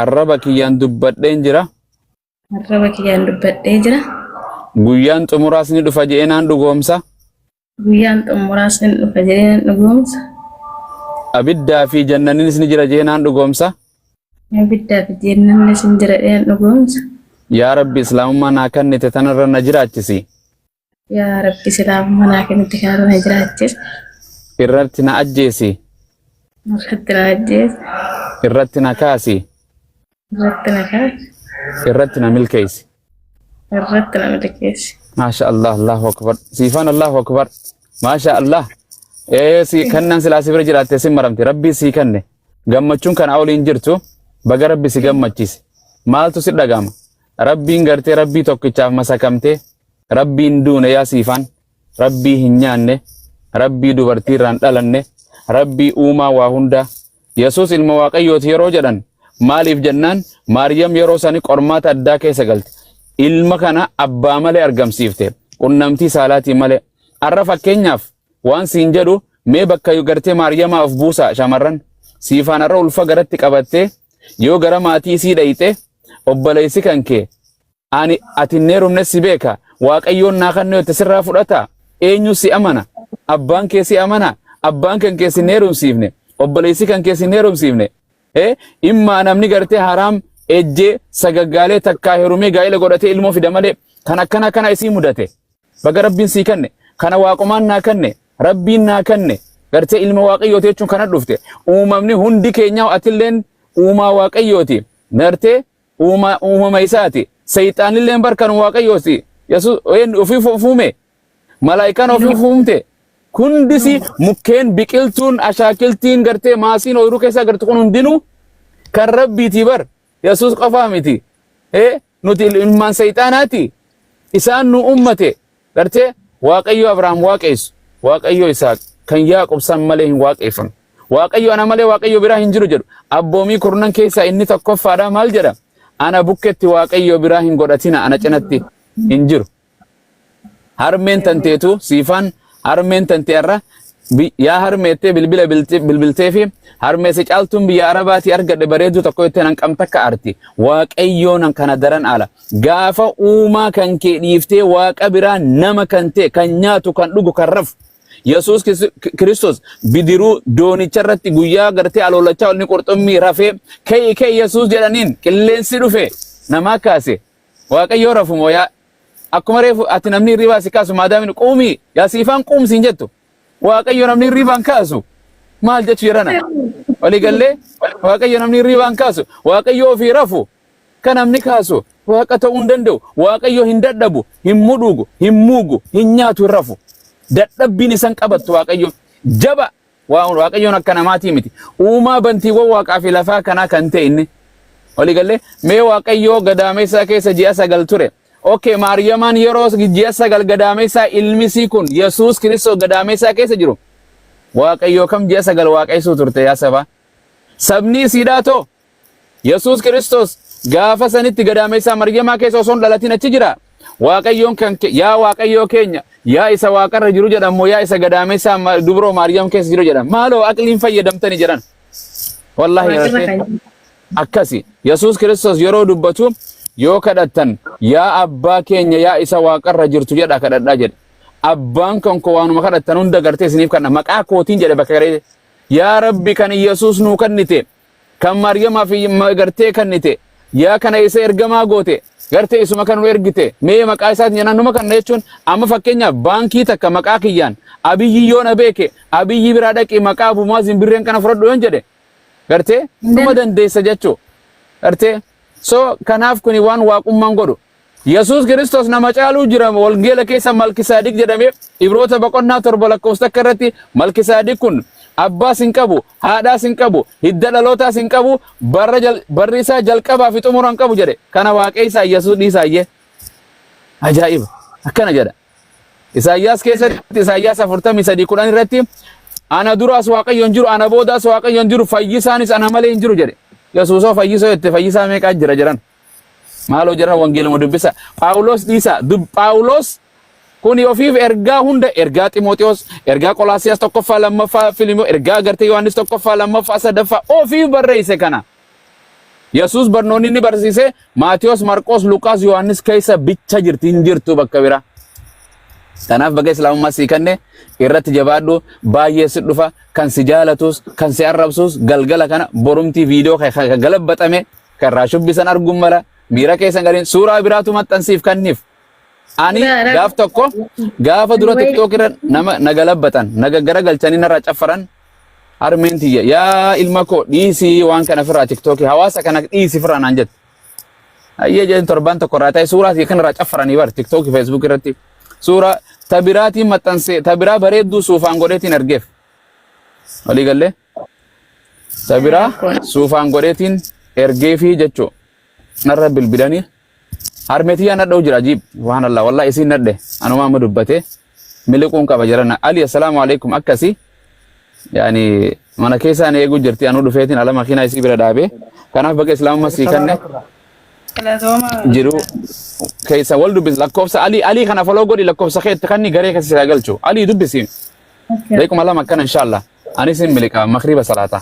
arraba kiyyaan dubbadheen jira guyyaan xumuraas ni dhufa jedhee naan dhugoomsa abiddaa fi jannanis ni jira jedhee naan dhugoomsa yaa rabbi islaamummaa naa kennite tanarra na jiraachisi irratti na ajjeesi irratti na kaasi irratti na milkeessi maasha Allah Allahu akbar siifaan Allahu akbar maasha Allah si kannan silaasi bira jiraatte sin maramte rabbi si kanne gammachuun kan awliin jirtu baga rabbi si gammachiise maaltu si dhagama rabbiin gartee rabbii tokkichaaf masakamte rabbiin duune yaa siifaan rabbii hin nyaanne rabbii dubartii irraan dhalanne rabbii uumaa waa hunda Yesuus ilma Waaqayyooti yeroo jedhan maaliif jennaan Maariyam yeroo sani qormaata addaa keessa galte ilma kana abbaa malee argamsiifte qunnamtii saalaatii malee arra fakkeenyaaf waan siin jedhu mee bakka gartee Maariyamaa of buusa shamarran siifaan arra ulfa garatti qabatte yoo gara maatii sii dhayite obboleessi kan kee ani atinneerumne si beeka Waaqayyoon naa kannoo itti sirraa fudhata eenyu si amana abbaan kee si amana abbaan kan kee si neerumsiifne obboleessi kan kee si neerumsiifne immaa namni gartee haraam ejjee sagaggaalee takkaa herumee gaa'ela godhatee ilmoo fida malee kan akkana kana isii mudate baga rabbiin sii kanne kana waaqumaan naa kanne rabbiin naa kanne gartee ilma Waaqayyooti jechuun kana dhufte uumamni hundi keenyaa atilleen uumaa Waaqayyooti nartee uumama isaati sayxaanilleen barkan Waaqayyooti Yesuus ofii fuume malaayikaan ofii fuumte hundisi mukkeen biqiltuun ashaakiltiin gartee maasiin ooyiruu keessa gartu kun hundinuu kan rabbiitii bar Yesuus qofaa miti nuti ilmaan sayxaanaati isaan nu ummate gartee waaqayyo Abrahaam waaqessu waaqayyo Isaaq kan Yaaqoob san malee hin waaqeffamu waaqayyo ana malee waaqayyo biraa hin jiru jedhu abboomii kurnan keessaa inni tokkoffaadha maal jedha ana bukketti waaqayyo biraa hin godhatina ana cinatti hin jiru harmeen tanteetu siifaan harmeen tanteerra yaa harmeettee bilbila bilbiltee fi harmeesse caaltuun biyya Arabaati argadhe bareedu tokko itti nan qabta akka arti waaqayyoon kana daran ala gaafa uumaa kan kee dhiiftee waaqa biraa nama kan ta'e kan nyaatu kan dhugu kan rafu Yesuus Kiristoos bidiruu doonicha irratti guyyaa gartee aloolachaa olni qurxummii rafee ka'e Yesuus jedhaniin qilleensi dhufe namaa kaase waaqayyoo rafu moo yaa akkuma reefu ati namni hirribaa si kaasu maadaamin quumii yaa siifaan quumsiin jettu waaqayyo namni hirribaan kaasu maal jechu jedhana walii gallee waaqayyo namni hirribaan kaasu waaqayyo ofii rafu kan namni kaasu waaqa ta'uu hin danda'u waaqayyo hin dadhabu hin mudhuugu hin muugu hin nyaatu hin rafu dadhabbiin isan qabattu waaqayyo jaba waaqayyoon akka namaatii miti uumaa bantiiwwan waaqaa fi lafaa kanaa kan ta'e inni walii gallee mee waaqayyo gadaameessaa keessa ji'a 9 ture okay Maariyamaan yeroo ji'a 9 gadaameessaa ilmisii kun Yesuus Kiristoos gadaameessaa keessa jiru waaqayyo kam ji'a 9 waaqessuu turte yaa saba sabni siidhaatoo Yesuus Kiristoos gaafa sanitti gadaameessaa Maariyamaa keessa osoo dhalatiin achi jira waaqayyoon kan yaa waaqayyo keenya yaa isa waaqarra jiru jedhamu yaa isa gadaameessaa dubroo Maariyam keessa jiru jedham maaloo aqliin fayyadamtani jedhan wallahi akkasi Yesuus Kiristoos yeroo dubbatu yoo kadhattan yaa abbaa keenya yaa isa waaqarra jirtu jedha kadhadhaa jedhe abbaan kan ko waanuma kadhattan hunda gartee isiniif kadha maqaa kootiin jedhe bakka garee yaa rabbi kan Yesuus nuu kannite kan Maariyamaa fi gartee kannite yaa kana isa ergamaa goote gartee isuma kan nu ergite mee maqaa isaatiin jenna numa kan jechuun amma fakkeenyaaf baankii takka maqaa kiyyaan abiyyi yoo na beeke abiyyi biraa dhaqi maqaa bumaa zimbirreen kana fudhadhu yoon jedhe gartee numa dandeessa jechuu gartee so kanaaf kuni waan waaqummaan godhu Yesuus Kiristoos nama caaluu jira walgeela keessa Malkisaadiq jedhamee Ibroota boqonnaa 7 lakkoofsa takka irratti Malkisaadiq kun abbaa sin qabu haadhaa sin qabu hidda dhalootaa sin qabu barri isaa jalqabaa fi xumuran qabu jedhe kana waaqessaa Yesuus dhiisaayyee ajaa'iba akkana jedha Isaayyaas keessatti Isaayyaas 43:10 irratti ana duraas waaqayyoon jiru ana boodaas waaqayyoon jiru fayyisaanis ana malee hin jiru jedhe Yesuusoo fayyisoo itti fayyisaa meeqaa jira jedhan maaloo jira wangeeluma dubbisa Phaawulos dhiisa Phaawulos kuni ofiif ergaa hunda ergaa Ximooteos ergaa Qolaasiyaas tokkoffaa lammaffaa Fiilimo ergaa gartee Yohaannis tokkoffaa lammaffaa sadaffaa ofiif barreesse kana Yesuus barnoonni ni barsiise Maatiyos Marqos Luqaas Yohaannis keessa bicha jirti hin jirtu bakka bira kanaaf baga islaamummaa sii kanne irratti jabaadhu baay'ee si dhufa kan si jaalatus kan si arrabsus galgala kana borumtii viidiyoo kan galabbatame kan raashubbisan arguun mala miira keessan gariin suuraa biraatu maxxansiif kanniif ani gaaf tokko gaafa dura TikTok irra nama nagalabbatan nagaggara galchanii narraa caffaran harmeen tiyya yaa ilma koo dhiisii waan kana firraa TikTok hawaasa kana dhiisii firraa naan jette ayyee jedhin torban tokko irraa ta'e suuraa kanarraa caffaranii bar TikTok Facebook irratti suuraa tabiraatiin maxxanse tabiraa bareedduu suufaan godheetiin argeef walii gallee tabiraa suufaan godheetiin ergeefii jechuu narra bilbilanii harmeetii yaa nadha'u jira ajiib waan Allah wallahi isiin nadhe anuma amma dubbate miliquun qaba jirana Ali assalaamu alaykum akkasi yaani mana keessaan eeguu jirti anu dhufeetiin ala makiinaa isii bira dhaabe kanaaf baga islaamummaa sii kanne jiru keessa wal dubbis lakkoofsa Ali kana foloo godhi lakkoofsa keetti kanni garee keessa galchu Ali dubbisi beekuma lama akkana inshallah anis miliqa maghriba salata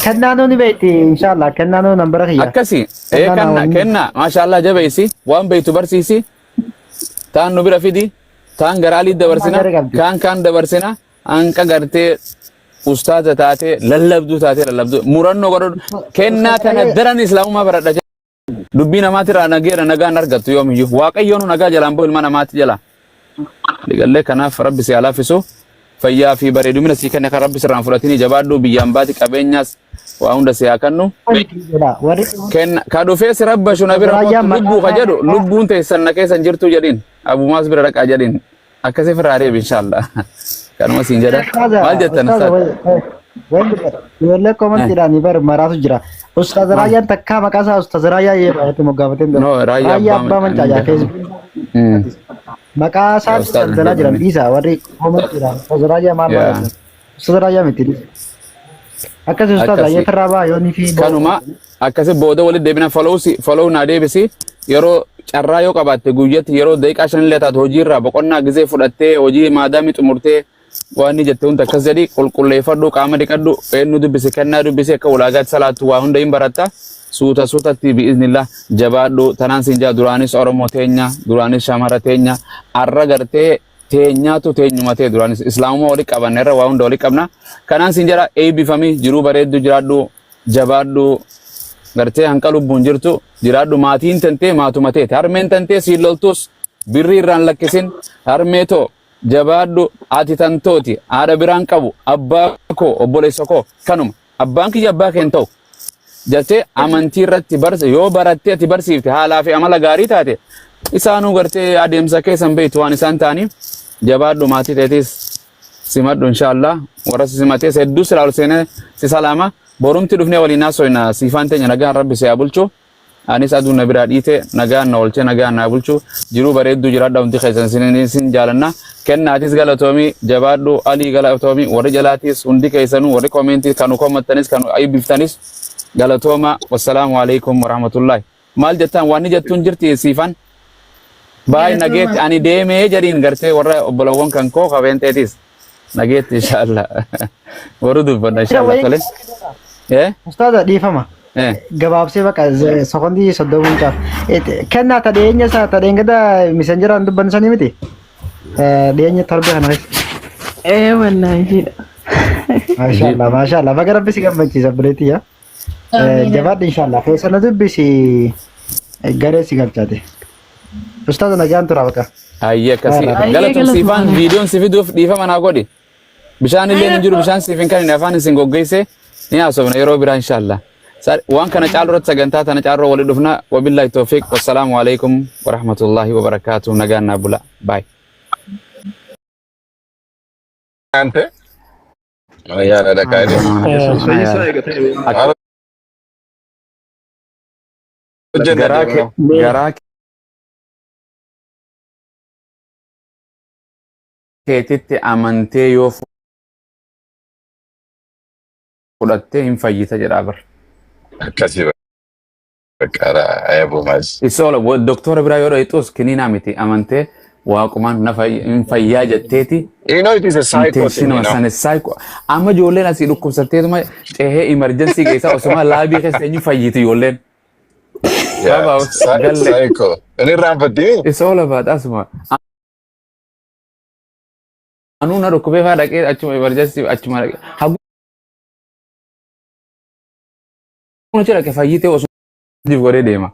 kennano ni beeti inshallah kennano nambara kiyya akkasi kenna mashallah jabeesi waan beetu barsiisi taan nu bira fidi taan garaalii dabarsina kan dabarsina anqa gartee ustaaza taate lallabdu muranno godhu kenna kana daran islaamummaa baradha dubbii namaati irraa nageera nagaan argattu yoomiyyuu waaqayyoon nagaa jalaan boo ilma namaatti jala digallee kanaaf rabbi si alaafisu fayyaa fi bareedumina sii kenne kan rabbi sirraan fudhatini jabaadhu biyyaan baati qabeenyaas waa hunda si haa kennu. Kenna ka dhufee si rabbashu na bira lubbuu ka jedhu lubbuun teessan na keessan jirtu jedhin abumaas bira dhaqaa jedhin akkasii firraa deebi inshallah. Kanuma siin jedha maal jettan Ijoollee komantiidhaan bar maraatu jira. Ustaaz Raayyaan takkaa maqaa isaa Ustaaz Raayyaa yeroo itti moggaafateen No, Raayyaa abbaa mancaa keessatti. Maqaa isaa daldalaa jiran dhiisa warri komantiidhaan Ustaaz Raayyaa maal barbaadu? Ustaaz Raayyaa miti. Akkasii Ustaaz Raayyaa tarraa baa yoonii fi kanuma akkasii booda walitti deebina follow naa deebisi yeroo carraa yoo qabaatte guyyatti yeroo daqiiqaa 5 taate hojiirraa boqonnaa gizee fudhattee hojii maadaamii xumurtee waan ni jette hunda akkas jedhi qulqulleeffadhu qaama dhiqadhu eenyu dubbise kennaa dubbise akka ulaagaatti salaattu waa hunda hin baratta suutatti bi'iznillah jabaadhu tanaan siin jaa duraanis oromoo teenya duraanis shamara teenya arra gartee teenyaatu teenyumatee duraanis islaamummaa walitti qabanne irra waa hunda walitti qabna kanaan siin jedha eebbifamii jiruu bareeddu jiraadhu jabaadhu gartee hanqa lubbuun jirtu jiraadhu maatiin tantee maatumatee harmeen tantee siin loltus birrii irraan lakkisin harmeetoo jabaadhu ati tantooti haadha biraan qabu abbaa koo obboleessa koo kanuma abbaan kiyya abbaa keen ta'u jettee amantii irratti yoo barattee ati barsiifte haalaa fi amala gaarii taate isaanuu gartee adeemsa keessan beektu waan isaan ta'aniif jabaadhu maatii teetis simadhu inshallah warra simatees hedduu silaa ol seenee si salaama borumti dhufnee waliin haasoyna siifaan teenya nagaan rabbi si haa bulchu anis aduun na biraa dhiite nagaan na oolchee nagaan na bulchu jiruu bareedduu jiraadha hundi keessan sin jaalanna kennaatis galatoomii jabaadhu alii galatoomii warri jalaatis hundi keessanuu warri koomentii kanu koommattanis kanu ayyibiftanis galatooma wassalaamu alaikum warahmatullahi maal jettan waan ni jettuun jirti siifan baay nageetti ani deemee jedhiin gartee warra obbolawwan kan koo qabeenteetis nageetti inshallah warri dubbanna inshallah tole Ustaaza dhiifama. Gabaabsee bakka sekondii 30 taaf. Kennaa tadheenya isaa tadheengada misanjeraan dubban sanii miti. Dheenya torbee kana keessa. Wallaahi. Maashaallah. Baga rabbi si gammachiisa bireetii yaa. Jabaadha inshallah. Keessana dubbisi garee si galchaate. Ustaaza nagaan tura bakka. Ayya akkasii galatoom siifaan viidiyoon si fiduuf dhiifama naa godhi. Bishaan illee hin jiru bishaan siifin kan hin afaan isin goggeesse ni haasofna yeroo biraa inshallah. Waan kana caalu irratti sagantaa tana caalurra wali dhufna wabillahi tawfiq wassalaamu alaikum warahmatullahi wabarakatuh nagaan naa bula bye. Ante ya ada kali garaa keetitti amantee yoo fudhattee hin fayyita jedhaa bar. Akkasii bakka ayabu mas. Isoola doktora biraa yoo dhayxuus kiniinaa miti amantee waaqumaan na fayyaa jetteeti. You know it is a psycho thing, you know. Psycho. Amma ijoolleen asii dhukkubsatteetuma ceehee emergency keessaa osuma laabii keessa eenyu fayyiti ijoolleen. Yeah, psycho. Ini rampatini. Isoola baadhaasuma. Anuu na dhukkubee faa dhaqee achuma emergency achuma dhaqee. Kun jira ke fayyite osuma godhee deema.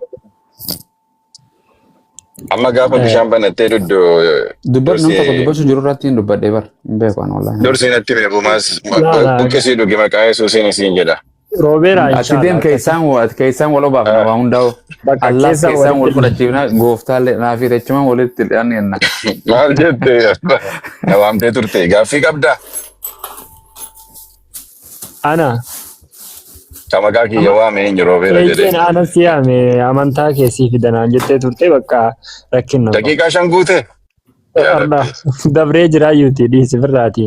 Amma gaafa bishaan banattee dubbat nama tokko dubbatu jiru irratti hin dubbadhee bar hin beekan wallahi. Dursi natti beeku mas buqqisii dhugi maqaa yesuusiin isiin jedha. Roobeera Ati deem keessaan waloo baafna waa hundaa'u. Allah keessaan wal fudhachiifna gooftaallee naafii jechuun walitti dhiyaanna. Maal jettee na waamtee turte gaaffii qabdaa? Ana. Kamagaa kiyya waame hin jiru Roobeera jedhee. Ejjeen ana siyaame amantaa keessii fidanaan jettee turte bakka rakkinna. Daqiiqaa 5 guute. Dabree jiraayyuuti dhiisi firraati.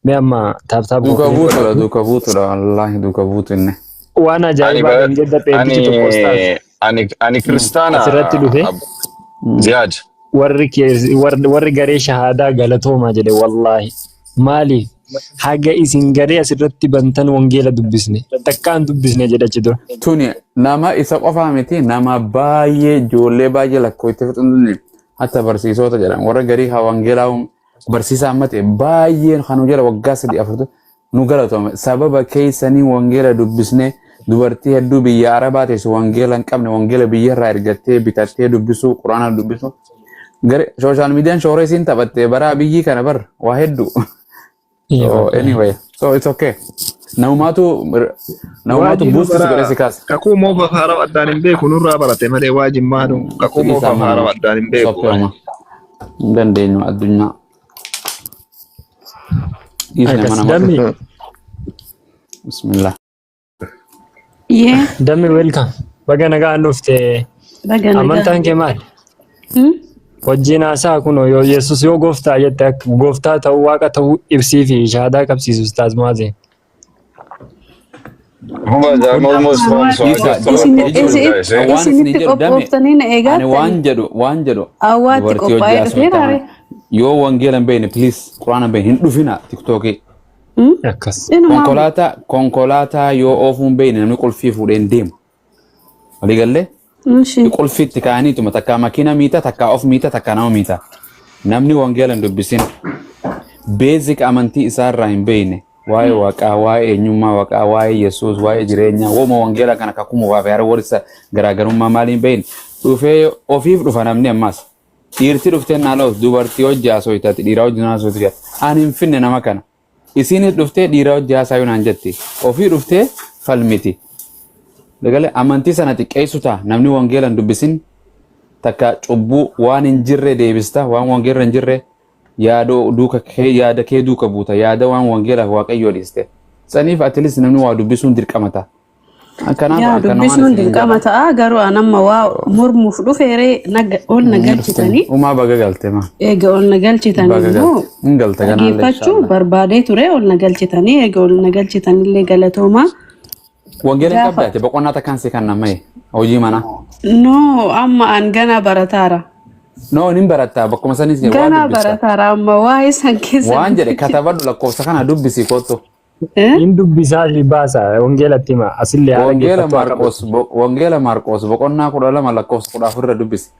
Me amma taaptaa duuka buutudha wallahi duuka buutu inni. Waan ajaa'ibaa kan jedha pheebichi tokko ustaas. Ani kiristaana. Asirratti dhufe. Ziyaad. Warri garee shahaadaa galatoomaa jedhe wallahi. Maaliif? Haga isin garee asirratti bantan wangeela dubbisne. Takkaan dubbisne jedhachi tura. Tuni nama isa qofaa miti nama baay'ee ijoollee baay'ee lakkootti fixuun hatta barsiisota jedhan warra garii haa wangeelaa barsiisaa amma ta'e baay'een kan jala waggaa 3-4 nu galatoome sababa keessanii wangeela dubbisne dubartii hedduu biyya arabaa teessu wangeela hin qabne wangeela biyya irraa ergattee bitattee dubbisuu quraana dubbisuu gare sooshaal miidiyaan shooree siin taphattee baraa biyyii kana bar waa hedduu So anyway, so it's okay. Naumatu boost sigare sikas. Kakuu moofa haara addaan hin beeku nurraa barate malee waa jimmaadhu. Kakuu moofa haara addaan hin beeku. Dandeenyu addunyaa. Dammi. Bismillah. Yeah. Dammi welcome. Baga nagaa dhufte. Amantaan kee maali? Wajjin haasaa kun yoo Yesuus yoo gooftaa jette akka gooftaa ta'uu waaqa ta'uu ibsii fi shahaadaa qabsiisu ustaaz Mu'aazin. Waan jedhu yoo wangeela hin beekne please quraana hin beekne hin dhufina tiktookii. Akkas. Konkolaataa yoo oofuu hin beekne namni qulfii fuudhee hin deemu. Walii gallee? Qulfiitti kaa'aniituma takkaa makiina miita takkaa of miita takkaa nama miita. Namni wangeela hin dubbisin basic amantii isaarraa hin beekne waa'ee waaqaa waa'ee eenyummaa waaqaa waa'ee Yesuus waa'ee jireenyaa wooma wangeela kana kakuma waa fi warisa garaagarummaa maaliin hin beekne dhufee ofiif dhufa namni ammas dhiirti dhuftee naaloos dubartii hojii haasoo itaati dhiiraa hojii haasoo itaati ani hin finne nama kana isinis dhuftee dhiiraa hojii haasaa yoo naan jetti ofii dhuftee falmiti. Dagale amantii sana xiqqeessu ta'a namni wangeela hin dubbisin takka cubbuu waan hin jirre deebista waan wangeela hin jirre yaada kee duuka buuta yaada waan wangeela waaqayyoo dhiiste saniif atilis namni waa dubbisuun dirqama ta'a. Yaa dubbisuun dirqama ta'a garuu anamma waa mormuuf dhufeeree ol nagalchitanii. Umaa baga galte ma. Eega ol nagalchitanii immoo dhaggeeffachuu barbaadee ture ol nagalchitanii eega ol nagalchitanillee galatoomaa. Wangeela hin qabdaate boqonnaa takkaan si kan nama'e hojii mana. No amma an gana barataara. No nin barataa bakkuma sanis waan gana barataara amma waa isan keessa. Waan jedhe katabadhu lakkoofsa kana dubbisi kottu. In dubbisaa fi baasa wangeelatti hima asillee haala Wangeela Maarqos boqonnaa 12 lakkoofsa 14 irra dubbisi.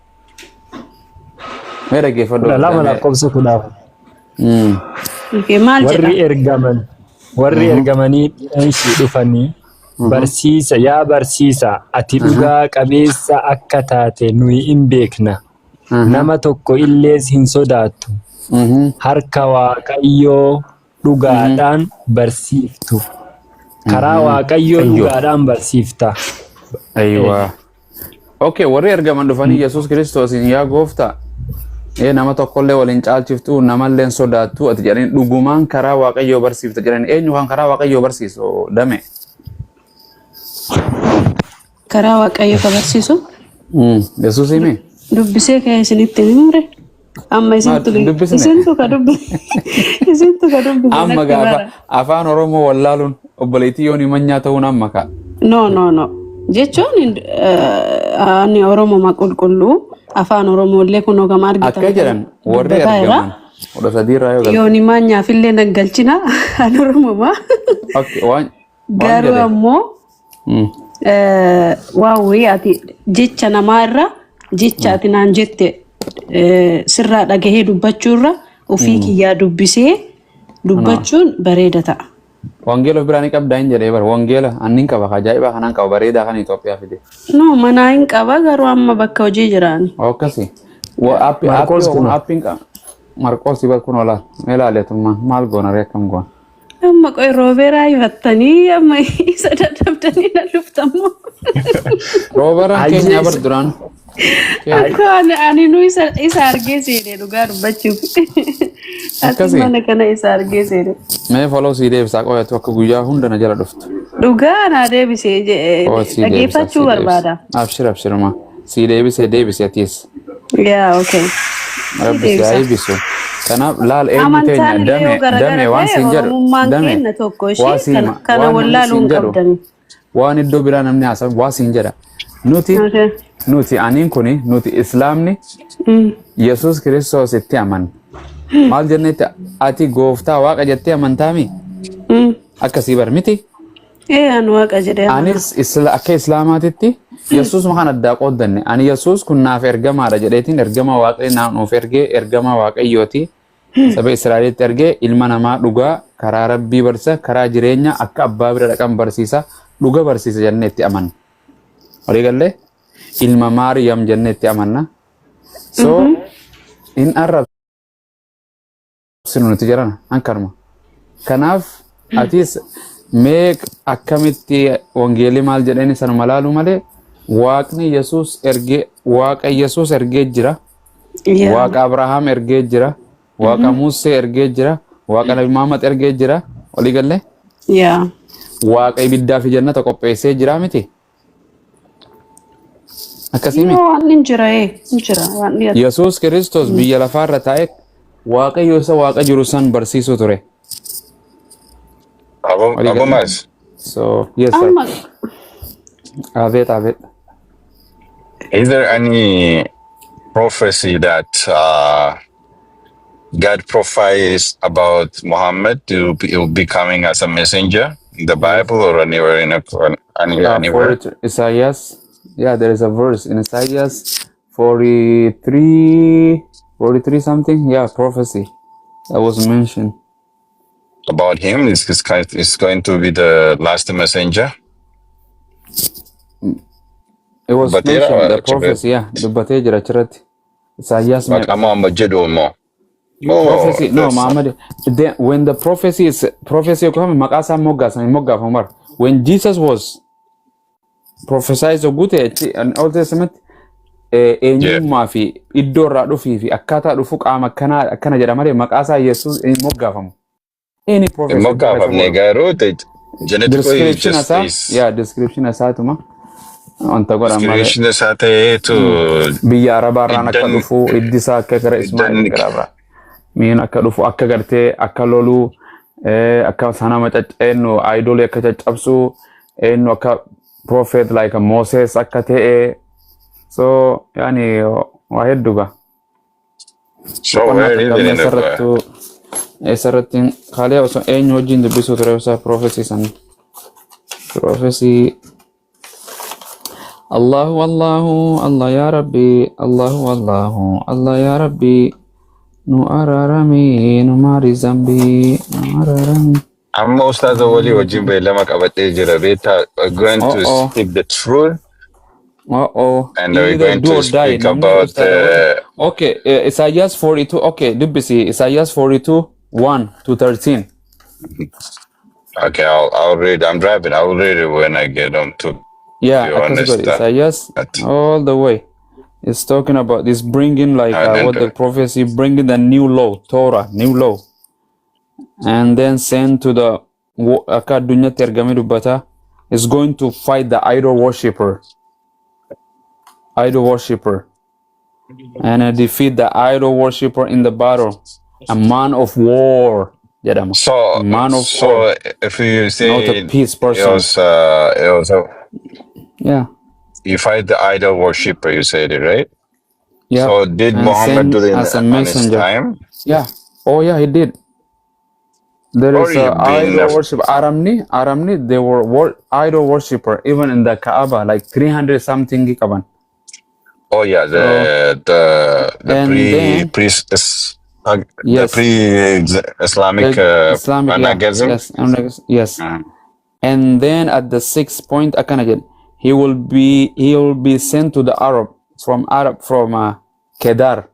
Mee dhaggeeffadhu. 12 lakkoofsa 14. Maal jedha? Warri ergamanii dhufanii dhufanii barsiisa yaa barsiisa ati dhugaa qabeessa akka taate nuyi hin beekna. Nama tokko illees hin sodaattu. Harka waaqayyoo dhugaadhaan barsiiftu. Karaa waaqayyoo dhugaadhaan barsiifta. Aywa. Okay, warri ergaman dhufanii Yesuus Kiristoosiin yaa gooftaa nama tokkollee waliin caalchiftu namallee sodaattu ati jedhanii dhugumaan karaa waaqayyoo barsiifta jedhanii eenyu kan karaa waaqayyoo barsiisu dame. Karaa waaqayyoo ka barsiisu? Yesuus himi? Dubbisee ka'ee isinitti hin himre? Amma isintu ka dubbise. Amma gaafa afaan Oromoo wallaaluun obboleettii yoon himanyaa ta'uun amma ka'a. No. Jechuun ani Oromoo qulqulluu afaan Oromoo illee kunoo gama argitan. Akka jedhan warri ergaman. Oda sadiirraa yoo galchu. Yoon himanyaaf illee naggalchina ani Oromoo. Garuu ammoo waawwee ati jecha namaarra jecha ati naan jette sirraa dhagahee dubbachuurra ofii kiyyaa dubbisee dubbachuun bareeda ta'a. Wangeela biraanii qabdaa hin jedhee bara wangeela annin qaba ajaa'iba kanaan qaba bareedaa kan Itoophiyaa fide. No manaa hin qaba garuu amma bakka hojii jiraani. Akkasi. Appiin qaba. Marqoos bar kun ola ilaaleetummaa maal goona reekkam goona. Amma qoy roobeeraa hifattanii amma isa dadhabdanii na dhuftammoo. Rooberaan keenya bar duraan. Ani nu isa argee seene dhugaa dubbachuuf. Ati mana kana isa argee seene. Mee follow sii deebisaa qoyatu akka guyyaa hunda na jala dhuftu. Dhugaa na deebisee dhageeffachuu barbaada. Abshir ma. Sii deebisee atiis. Yaa okay. Rabbi si eebbisu. Kanaaf laal eenyu keenya dame waan siin jedhu kana wallaaluun qabdani. Waan iddoo biraa namni haasawu waa siin jedha. Nuti aniin kuni nuti islaamni Yesuus Kiristoos itti aman. Maal jennetti ati gooftaa waaqa jettee amantaami? Akkasii bar miti? Ani waaqa jedhee anis akka islaamaatitti Yesuus makan addaa qooddanne ani Yesuus kun naaf ergamaadha jedheetiin ergama waaqayyo naaf ergee ergama waaqayyooti. Saba Israa'elitti ergee ilma namaa dhugaa karaa Rabbii barsiisa karaa jireenya akka abbaa bira dhaqan barsiisa dhuga barsiisa jennee itti amanna. Walii gallee ilma Maariyam jennee itti amanna. So in arrabsinu nuti jirana hankarma. Kanaaf atis mee akkamitti wangeelii maal jedhani sana malaalu malee waaqni Yesuus ergee waaqa Yesuus ergee jira. Waaqa Abrahaam ergee jira. Waaqa Musee ergee jira. Waaqa Nabi Muhammad ergee jira. Walii galle? Waaqa ibiddaa fi jannata qopheessee jira miti. Akkasimi. Waan jira waan Yesuus Kiristoos biyya lafaarra taa'e Waaqayyo isa waaqa jiru san barsiisu ture. Abu Mas. So yes sir. Avet. Is there any prophecy that God prophesies about Muhammad to be coming as a messenger in the Bible or anywhere anywhere? Isaiah. Yeah, there is a verse in Isaiah 43 something. Yeah, prophecy that was mentioned About him, is going to be the last messenger. It was mentioned the prophecy. Yeah, the Batejra Charat. Isaiah. Prophecy. No, Muhammad. When the prophecy is when Jesus was prophesied so good in Old Testament, eenyummaa fi iddoo irraa dhufii fi akkaataa dhufu qaama akkana jedhamee maqaasaa Yesuus hin moggaafamu. Any prophecy. Moggaafamne garuu description isaa description isaatuma wanta godhama. Description isaa ta'eetu biyya Arabaa irraan akka dhufu iddisaa akka gara Ismaa'eel garaabra. Miin akka dhufu akka gartee akka loluu akka sana macacceennu idol akka caccabsu eenyu akka prophet like Moses akka ta'e. So yani waheduga. So where even in the Esaratin kale also eenyu wajjin dubbisu ture isa prophecy san. Prophecy Allahu Allah ya Rabbi Allah ya Rabbi nu ararami nu mari zambi nu ararami. Amma Ustaz Wali wajjin bai lama qabadhe jira beta going to speak the truth. And we're going to speak about okay, Isaiah 42. Okay, dubbisi Isaiah 42 1-13. Okay, I'll read. I'm driving. I will read it when I get on to. Yeah, Isaiah all the way. It's talking about this bringing like what the prophecy bringing the new law, Torah, new law, and then send to the akadunya tergami dubbata is going to fight the idol worshipper, and defeat the idol worshipper in the battle. A man of war. So, man of war. If you say not a peace person. It was yeah. You fight the idol worshipper, you said it, right? Yeah. So did Muhammad do it in his time? Yeah. Oh yeah, he did. There is idol worship. Aramni, they were idol worshipper even in the Kaaba, like 300 something Kaban. Oh yeah, the pre-Islamic anarchism. Yes. And then at the 6th point, he will be sent to the from Kedar.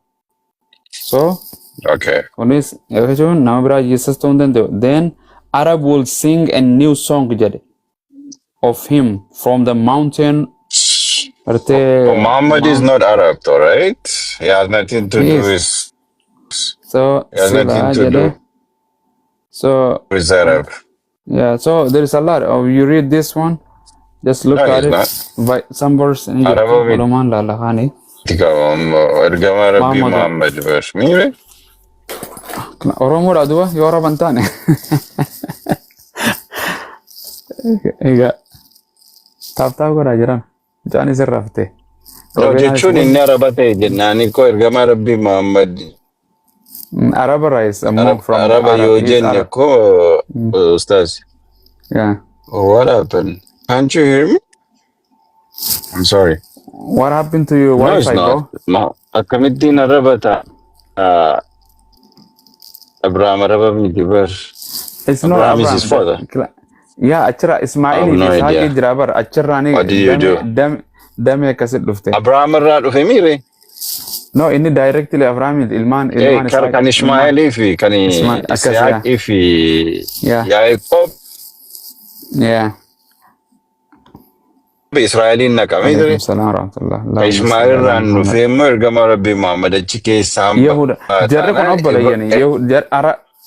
So okay. Then Arab will sing a new song of him from the mountain. Muhammad is not Arab, though, right? He has nothing to do with. So he has nothing to do. So with Arab. Yeah. So there is a lot. You read this one. Just look at it. By some verse in Egypt. Muhammad verse. Mire. Oromo radua yora bantane. Ega. Tap gora jiran. Jani serrafte. No, jechuun inni Araba ta'e jennaani ko ergama Rabbi Muhammad. Araba rise among from Araba yoo jenne ko Ustaz. Yeah. What happened? Can't you hear me? I'm sorry. What happened to your Wi-Fi, bro? No, akamittiin Araba ta'a. Abraham Araba miti bar. It's not Abraham is his father. Yeah, achira Ismail is haqi jira bar. Achirani what do you do? Dame kasit dufte. Abraham irraa dhufe mire. No, inni directly Abraham ilmaan Kan Ishmael fi kan Isaac fi Yaaqoob Israa'eliin naqamee ture. Salaam rahmatullah. Kan Ishmael irraan dhufee immoo ergama Rabbi Muhammad achi keessaan Yahuda. Jarri kun obboleeyyanii.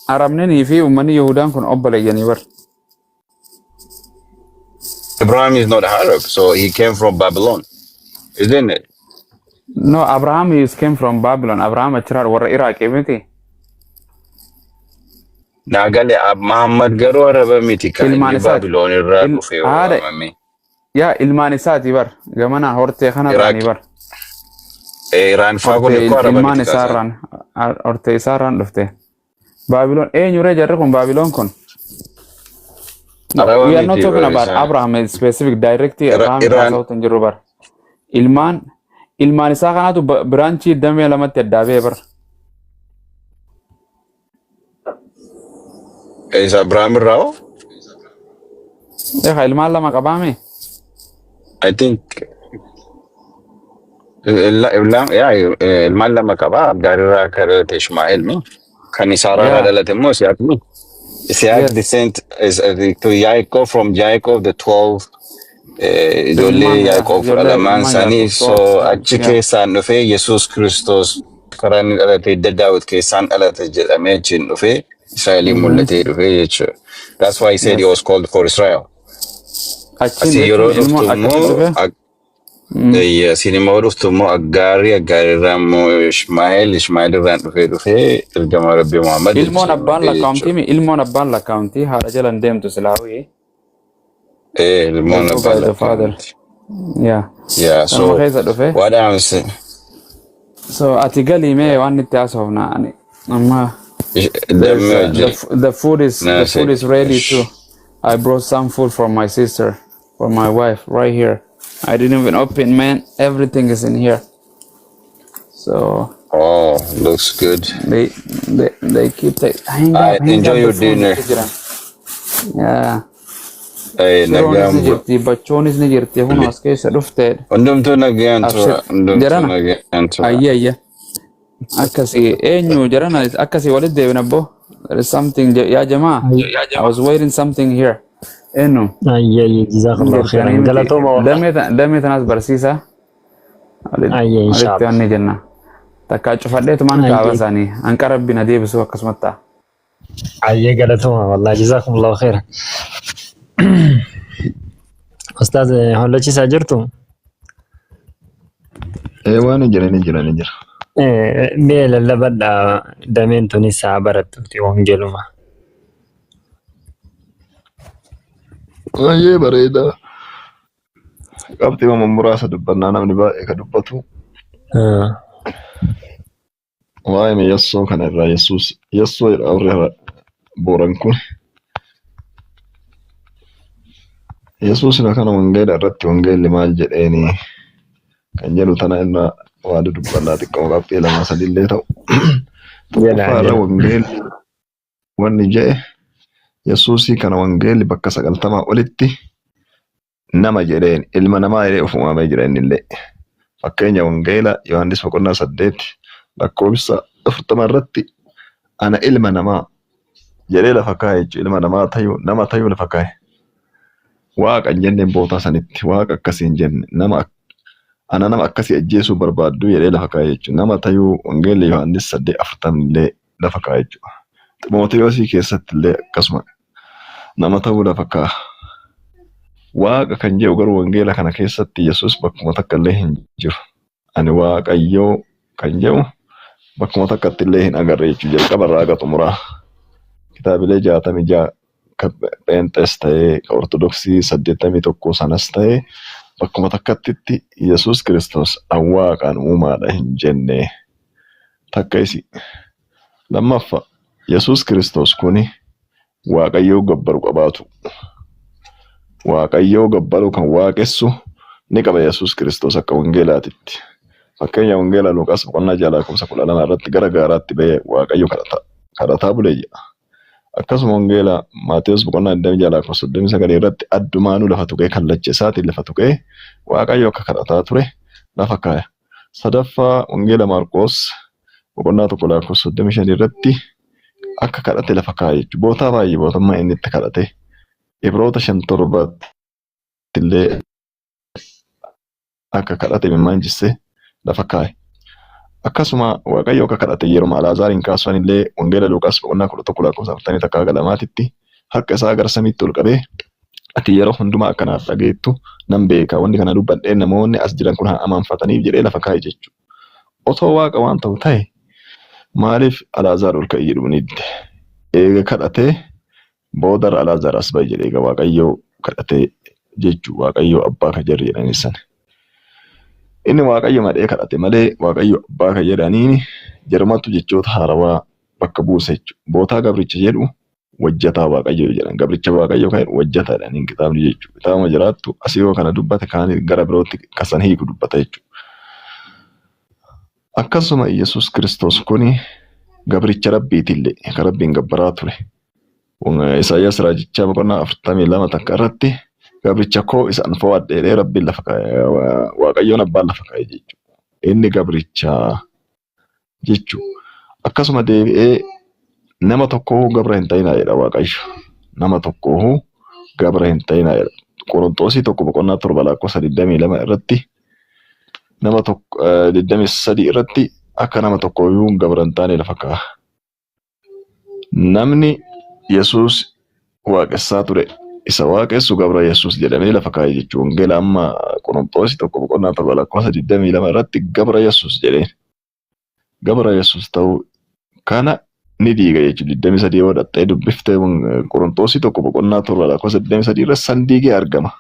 Arabnanii fi uummanni Yahudaan kun obboleeyyanii bar. Abraham is not Arab, so he came from Babylon, isn't it? No, Abraham came from Babylon. Abraham achirraa warra Iraq miti. Naagale Muhammad garuu Araba miti kan inni Babylon irraa dhufee waamame. Yaa ilmaan isaati bar gamana hortee kana irraanii bar. Iraan faa kun ikkoo Araba ilmaan isaarraan hortee isaarraan dhufte. Babylon eenyuree jarri kun Babylon kun. No, we are not talking about Abraham specific directly. Abraham is in Jerubar. Ilman isaa kanatu branchi damee lamatti addaabee bar. Is Abraham Rao? Ilman lama qabame. I think ilman lama qaba garirraa karate Ishmael mi kan isaarraa dhalate immoo Isiyaaq mi. Isiyaaq descent is to Yaaqoob, from Yaaqoob the 12 ijoollee Yaaqoob lamaan sanii so achi keessaan dhufee Yesuus Kiristoos karaa inni dhalate hidda Daawit keessaan dhalate jedhamee achiin dhufee Israa'eliin mul'atee dhufee jechuudha. That's why he said he was called for Israel. Asii yeroo dhuftu immoo sinima dhuftu immoo Aggaarrirraa immoo Ishmael irraan dhufee ergama Rabbi Muhammad. Ilmoon abbaan lakkaa'umti haadha jalan deemtu silaawii. Ilmoon abbaan lakkaa'umti. Yeah, so what I'm saying. So ati galii mee waan itti haasofna ani amma the food is ready too. I brought some food from my sister, for my wife, right here. I didn't even open, man. Everything is in here. So. Oh, looks good. They keep enjoy your dinner. Yeah. Hey, nagam. Bachonis ni jirti. Hun aske sa dufte. Undumtu nagyantu. Ayya. Akasi enyu jarana akasi walid deebnabbo. There is something ya jamaa. I was waiting something here. Enu. Ayya, jazakallah khairan. Galatoma. Dame tanas barsiisa. Ayya, inshallah. Alitti wanni jenna. Takka cufadheetu maan kaabasanii. Anqa rabbi na deebisu akkasumatti. Ayya, galatoma. Wallahi jazakumullahu khairan. Ustaz, hollachiisaa jirtu? Waan jira. Mee lallabadhaa dameen tunis haa barattuuti wangeeluma. Baay'ee bareeda. Qabxii muraasa dubbannaa namni baay'ee ka dubbatu. Waa'ee Yesuus kana irraa Yesuus irraa booran kun. Yesuus kana wangeela irratti wangeelli maal jedheeni kan jedhu tana irraa waa dubbannaa xiqqoo qabxii lama sadillee ta'u. Tokkoffaarra wangeelli wanni jedhe Yesuusii kana wangeelli bakka 90 olitti nama jedheen ilma namaa jedhee of uumamee jira innillee. Fakkeenya wangeela Yohaannis 8 lakkoofsa 40 irratti ana ilma namaa jedhee lafa kaa'e jechuudha. Ilma namaa nama ta'uu lafa kaa'e. Waaqa hin jenneen bootaa sanitti waaqa akkasiin jenne nama akkasii ajjeesuu barbaaddu jedhee lafa kaa'e jechuudha. Nama ta'uu wangeelli Yohaannis 8:40 illee lafa kaa'e jechuudha. Ximootewosii keessatti illee akkasuma nama ta'uu lafa kaa'a. Waaqa kan jedhu garuu wangeela kana keessatti Yesuus bakkuma takka illee hin jiru. Ani Waaqayyoo kan jedhu bakkuma takkatti illee hin agarre jechuudha. Jalqabarraa haga xumuraa kitaabilee 66 kan Pheenxees ta'ee kan Ortodoksii 81 sanas ta'ee bakkuma takkatti Yesuus Kiristoos Waaqaan uumaadha hin jenne takka isi. Lammaffaa Yesuus Kiristoos kuni Waaqayyoo gabbaru qabaatu. Waaqayyoo gabbaru kan waaqessu ni qaba Yesuus Kiristoos akka wangeelaatitti. Fakkeenya wangeela Luqaas 12:12 irratti gara gaaraatti ba'ee Waaqayyo kadhataa bulee jedha. Akkasuma wangeela Maatewos 26:39 irratti addumaanuu lafa tuqee kallacha isaatiin lafa tuqee Waaqayyo akka kadhataa ture lafa kaaya. Sadaffaa wangeela Maarqos boqonnaa 1:35 irratti akka kadhate lafa kaa'e jechuudha. Bootaa baay'ee bootammaa inni itti kadhate. Ibroota 5:7 illee akka kadhate mimmaan jisse lafa kaa'e. Akkasuma Waaqayyo akka kadhate yeroo Alaazaariin kaasuun illee wangeela Luuqaas boqonnaa 11:40 takkaa galamaatitti harka isaa gara samiitti ol qabee ati yeroo hundumaa akkanaaf dhageettu nan beeka wanti kana dubbadheen namoonni as jiran kun haa amanfataniif jedhee lafa kaa'e jechuudha. Otoo Waaqa waan ta'u ta'e maaliif Alaazaar ol ka'e jedhu ni dide. Eega kadhatee booda Alaazaar as ba'i jedhee Waaqayyo kadhatee jechuudha. Waaqayyo abbaa ka jarri jedhanis sana. Inni Waaqayyo madhee kadhate malee Waaqayyo abbaa ka jedhaniini jarmatu jechoota haarawaa bakka buuse jechuudha. Bootaa gabricha jedhu wajjataa Waaqayyo jedhan. Gabricha Waaqayyo kan wajjataadhaan kitaabni jechuudha. Kitaaba jiraattu asii yoo kana dubbate kaan gara birootti kasan hiiku dubbata jechuudha. Akkasuma Yesus Kiristoos kuni gabricha Rabbiitillee kan Rabbiin gabbaraa ture. Isaayyaas raajichaa boqonnaa 42 takka irratti gabricha koo isaan fo'adhee Rabbiin lafa kaa'e Waaqayyoon abbaan lafa kaa'e jechuudha. Inni gabricha jechuudha. Akkasuma deebi'ee nama tokko gabra hin ta'inaa jedha Waaqayyo. Nama tokko gabra hin ta'inaa jedha. Qorontosii 1:7-22 irratti nama tokko 23 irratti akka nama tokko gabra hin taane lafa kaa'a. Namni Yesus waaqessaa ture isa waaqessu gabra Yesus jedhamee lafa kaa'e jechuudha. Wangeela amma Qorontosii 1:7-22 irratti gabra Yesus jedheen. Gabra Yesus ta'uu kana ni diiga jechuudha. 23 yoo dhattee dubbiftee Qorontosii 1:7-23 irra san diigee argama.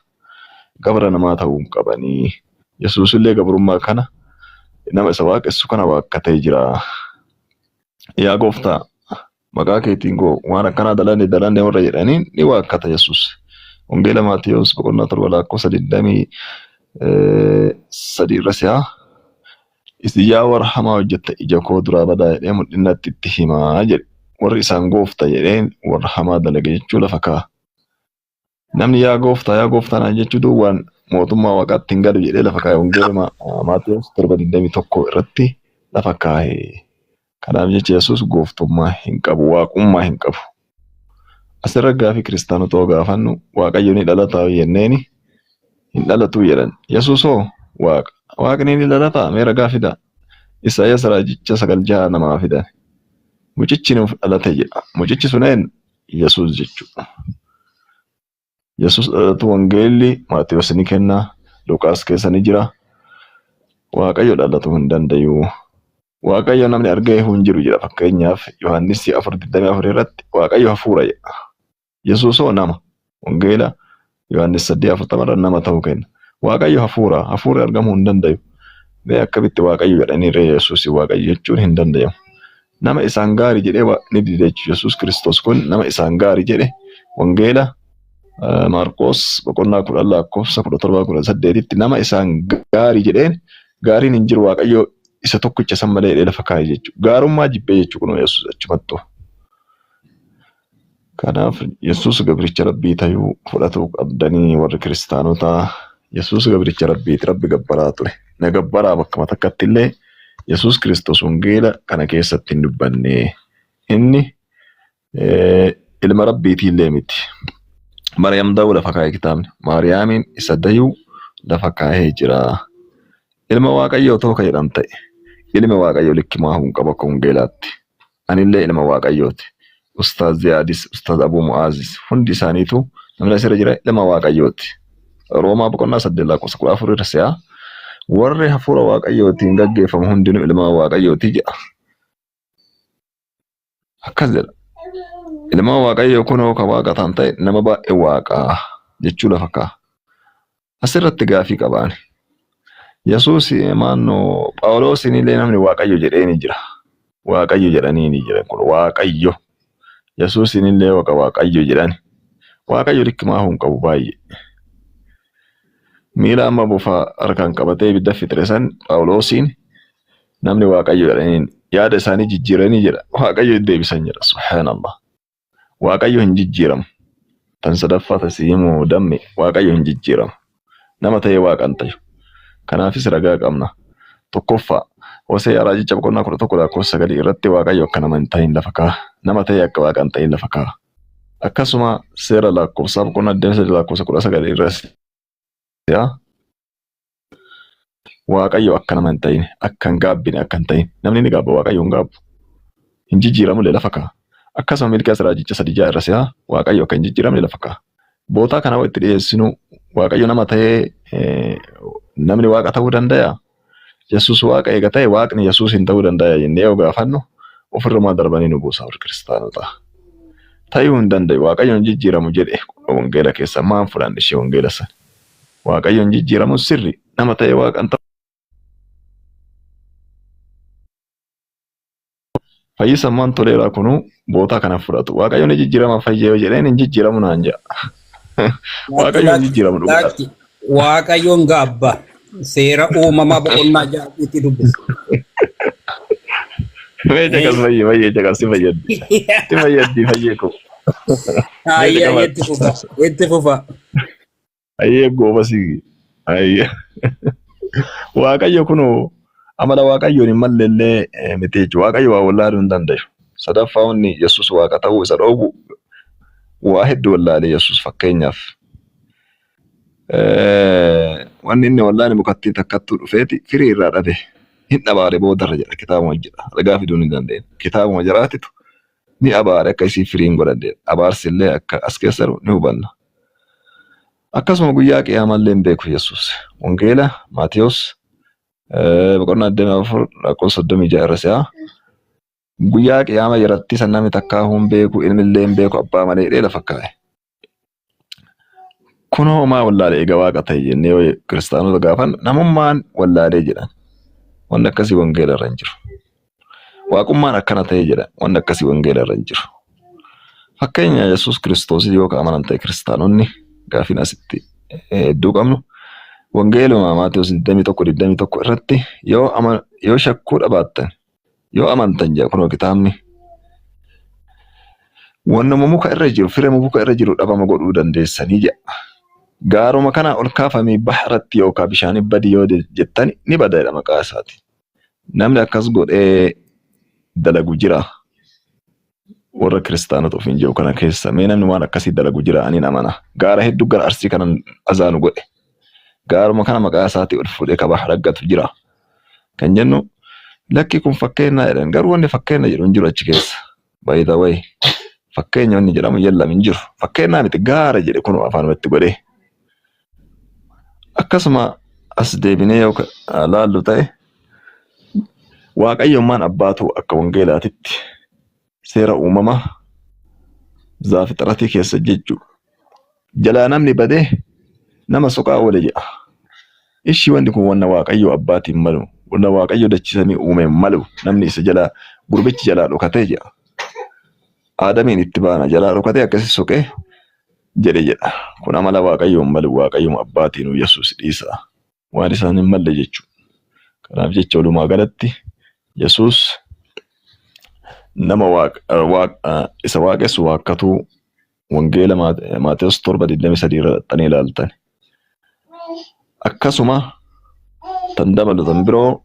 Gabra namaa ta'uu hin qabanii. Yesus illee gabrummaa kana nama isa waaqessu kana waakkatee jira. Yaa gooftaa maqaa keetiin waan akkanaa dalanne warra jedhaniin ni waakkata Yesus. Wangeela Maatiyyoos 7:33 irra si'a isin yaa warra hamaa hojjette ija koo duraa badaa jedhee mul'inatti itti himaa jedhe. Warri isaan goofta jedheen warra hamaa dalage jechuu lafa kaa'a. Namni yaa gooftaa naan jechuu duwwaan mootummaa waaqaatti hin galu jedhee lafa kaa'e. Wangeela Maatiyyoos 7:21 irratti lafa kaa'e. Kanaaf jecha Yesus gooftummaa hin qabu, waaqummaa hin qabu. Asirra gaafii kiristaanota yoo gaafannu Waaqayyo ni dhalataa jenneeni hin dhalatu jedhan. Yesus hoo waaqa. Waaqni ni dhalataa meera gaafida. Isaayyaas raajicha 9:6 namaa fidan. Mucichi nuuf dhalate jedha. Mucichi suneen Yesus jechuudha. Yesus dhalatu wangeelli Maatiyyoos ni kenna. Luqaas keessa ni jira. Waaqayyo dhalatu hin danda'u. Waaqayyo namni argee hin jiru jedha. Fakkeenyaaf Yohaannis 4:24 irratti Waaqayyo hafuura jedha. Yesus hoo nama. Wangeela Yohaannis 8:40 irratti nama ta'uu kenna. Waaqayyo hafuura argamuu hin danda'u. Mee akkamitti Waaqayyo jedhanii Yesus Waaqayyo jechuun hin danda'amu. Nama isaan gaarii jedhee ni dide jechuudha. Yesus Kiristoos kun nama isaan gaarii jedhe wangeela Maarqos boqonnaa 10:17-18tti nama isaan gaarii jedheen gaariin hin jiru Waaqayyo isa tokkicha san malee jedhee lafa kaa'e jechuudha. Gaarummaa jibbee jechuudha kun Yesus achumattu. Kanaaf Yesus gabricha Rabbii ta'uu fudhatuu qabdanii warri kiristaanotaa. Yesus gabricha Rabbiiti. Rabbi gabbaraa ture. Na gabbaraa bakka matakkatti illee Yesus Kiristoos wangeela kana keessatti hin dubbanne. Inni ilma Rabbiitii illee miti. Maariyaam da'uu lafa kaa'e kitaabni. Maariyaamiin isa dayuu lafa kaa'ee jira. Ilma Waaqayyoo ta'uu kan jedhamu ta'e. Ilma Waaqayyoo likkimaa hin qabu akka wangeelaatti. Anillee ilma Waaqayyooti. Ustaaz Ziyaadis, Ustaaz Abuu Mu'aazis hundi isaaniitu namni asirra jira ilma Waaqayyooti. Roomaa boqonnaa 8:14 irra si'a warri hafuura Waaqayyootiin gaggeeffamu hundinuu ilma Waaqayyooti jedha. Akkas jedha. Ilma Waaqayyoo kunoo kan waaqa ta'e nama baay'ee waaqaa jechuu lafa kaa'a. Asirratti gaafii qabaani. Yesuus maannoo Phaawulosin illee namni Waaqayyo jedhee ni jira. Waaqayyo jedhanii ni jira kun Waaqayyo. Yesuusin illee Waaqayyo jedhani. Waaqayyo likkimaa hin qabu baay'ee. Miila amma bofaa harkaan qabatee ibidda fixire san Phaawulosin namni Waaqayyo jedhaniin yaada isaanii jijjiiranii jedha. Waaqayyo deebisan jedha. Subhaanallah. Waaqayyo hin jijjiiramu. Tan sadaffaa tasiimu dammi Waaqayyo hin jijjiiramu. Nama ta'ee waaqan ta'u. Kanaafis ragaa qabna. tokkoffaa Hosea raajicha boqonnaa 11:9 irratti Waaqayyo akka nama hin ta'in lafa kaa'a. Nama ta'e akka Waaqa hin ta'in lafa kaa'a. Akkasuma seera lakkoofsaa boqonnaa 19 irratti Waaqayyo akka nama hin ta'in, akka hin gaabbine akka hin ta'in. Namni ni gaabba, Waaqayyo hin gaabbu. Hin jijjiiramu lafa kaa'a. Akkasuma Milkiyaas raajicha 3:6 irratti Waaqayyo akka hin jijjiiramne lafa kaa'a. Bootaa kana itti dhiyeessinu Waaqayyo nama ta'ee namni Waaqa ta'uu danda'a. Yesuus Waaqa eega ta'e Waaqni Yesuus hin ta'uu danda'a jennee yoo gaafannu ofirrumaa darbanii nu buusa warri kiristaanota. Ta'uu hin danda'u Waaqayyo hin jijjiiramu jedhe wangeela keessa maan fudhanne ishee wangeela sana. Waaqayyo hin jijjiiramu sirri nama ta'e Waaqa hin ta'u. Fayyisammaan toleeraa kunu bootaa kana fudhatu. Waaqayyo ni jijjiirama fayyee jedheen hin jijjiiramu naan ja'a. Waaqayyo hin jijjiiramu dhugaadha. Waaqayyoon gaabba. Seera uumamaa boqonnaa 6 itti dubbisa. Meeshaa kas fayyee jagas si fayyaddi. Si fayyaddi fayyee ko. Ayyee itti fufa. Ayyee gooba si. Ayyee. Waaqayyo kunu amala Waaqayyoon hin mallellee miti jechuudha. Waaqayyo waa wallaaluu hin danda'u. Sadaffaawwanni Yesuus Waaqa ta'uu isa dhoobu waa hedduu wallaalee Yesuus fakkeenyaaf. Wanni inni wallaani mukattii takkattuu dhufeeti firii irraa dhabe hin dhabaare boodarra jedha kitaabuma jedha. Ragaa fiduu ni dandeenya. Kitaabuma jiraatitu ni abaare akka isii firiin godhadde. Abaarsillee akka as keessa ni hubanna. Akkasuma guyyaa qiyaamallee hin beeku Yesuus. Wangeela Maatiyos boqonnaa 24:36 irratti guyyaa qiyaama irratti san namni takkaa hin beeku ilmillee hin beeku abbaa malee dheela fakkaate. Kun homaa wallaalee egaa Waaqa ta'e jennee yoo kiristaanota gaafan namummaan wallaalee jedhan. Wanni akkasii wangeela irra hin jiru. Waaqummaan akkana ta'e jedhan. Wanni akkasii wangeela irra hin jiru. Fakkeenya Yesuus Kiristoos yoo amanan ta'e kiristaanonni gaafin asitti hedduu qabnu. Wangeeluma Maatiyos 21:21 irratti yoo shakkuu dhabaattan yoo amantan jedha kunoo kitaabni. Wannuma muka irra jiru firee muka irra jiru dhabama godhuu dandeessanii jedha. Gaaruma kana ol kaafamee baharatti yookaan bishaan badii yoo jettan ni badaadha maqaa isaati. Namni akkas godhee dalagu jira. Warra kiristaanota ofiin jiru kana keessa mee namni waan akkasii dalagu jira ani amana. Gaara hedduu gara arsii kanan azaanu godhe. Gaaruma kana maqaa isaati ol fuudhee qaba haraggatu jira. Kan jennu lakki kun fakkeenya jedhan garuu wanni fakkeenya jedhu hin jiru achi keessa. By the way fakkeenya wanni jedhamu yellam hin jiru. Fakkeenya miti gaara jedhe kun afaanumatti godhee. Akkasuma as deebinee yoo laallu ta'e Waaqayyummaan abbaatu akka wangeelaatitti seera uumamaa zaafi xaratii keessa jechuudha. Jalaa namni badee nama soqaa oole jedha. Ishii wanti kun wanna Waaqayyo abbaatiin malu, wanna Waaqayyo dachisamee uumeen malu namni isa jalaa gurbichi jalaa dhokatee jedha. Aadamiin itti baana jalaa dhokatee akkasii soqee jedhe jedha. Kun amala Waaqayyoon malu Waaqayyoon abbaatiin Yesuus dhiisa. Waan isaan hin malle jechuudha. Kanaaf jecha walumaa galatti Yesuus nama isa waaqessu waaqatu wangeela Maatiyos 7:23 irratti ilaaltan. Akkasuma tan dabalatan biroo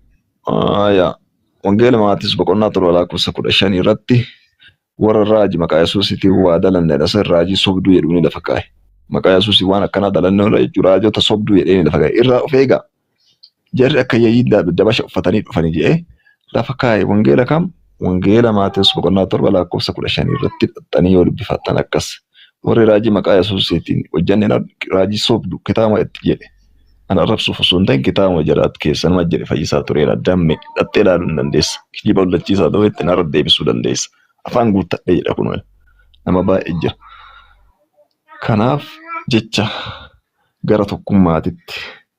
wangeela Maatiyos boqonnaa 7:15 irratti warra raajii maqaa Yesuusiitiin waa dalanneedha san raajii sobduu jedhuun lafa kaa'e. Maqaa Yesuusii waan akkanaa dalannoo jechuudha raajota sobduu jedheen lafa kaa'e. Irraa of eegaa. Jarri akka yayyii dabasha uffatanii dhufanii jedhee lafa kaa'e wangeela kam? Wangeela Maatiyos boqonnaa 7:15 irratti xaxanii yoo dubbifattan akkas. Warri raajii maqaa Yesuusiitiin hojjanneen raajii sobduu kitaaba itti jedhe. Ana arrabsuuf osoo hin ta'in kitaaba jalaatti keessanuma jedhe fayyisaa tureera damme dhattee ilaaluu hin dandeessa. Kijiba hollachiisaa ta'uu itti narra deebisuu dandeessa. Afaan guuttadhee jedha kun nama baay'ee jira. Kanaaf jecha gara tokkummaatitti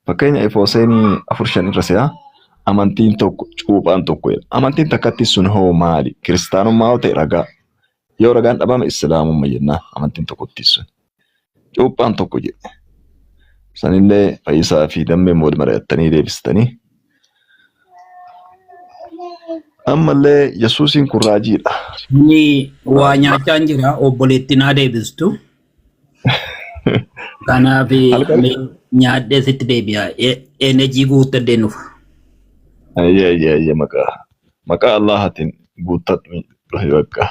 fakkeenya Efeseenii 4:5 irra se'a amantiin tokko cuuphaan tokko jedha. Amantiin takkatti sun hoo maali? Kiristaanummaa yoo ta'e ragaa. Yoo ragaan dhabame islaamummaa jennaan amantiin tokkotti sun. Cuuphaan tokko jedhe. Sanillee fayyisaa fi dammeen wal mari'attanii deebistanii. Ammallee Yesuusiin kun raajiidha. Ni waa nyaachaa jira obboleetti naa deebistu. Kanaaf nyaadhee sitti deebi'a. Enerjii guuttadhee nuuf. Ayye maqaa Allahatiin guuttatu dhufe bakka.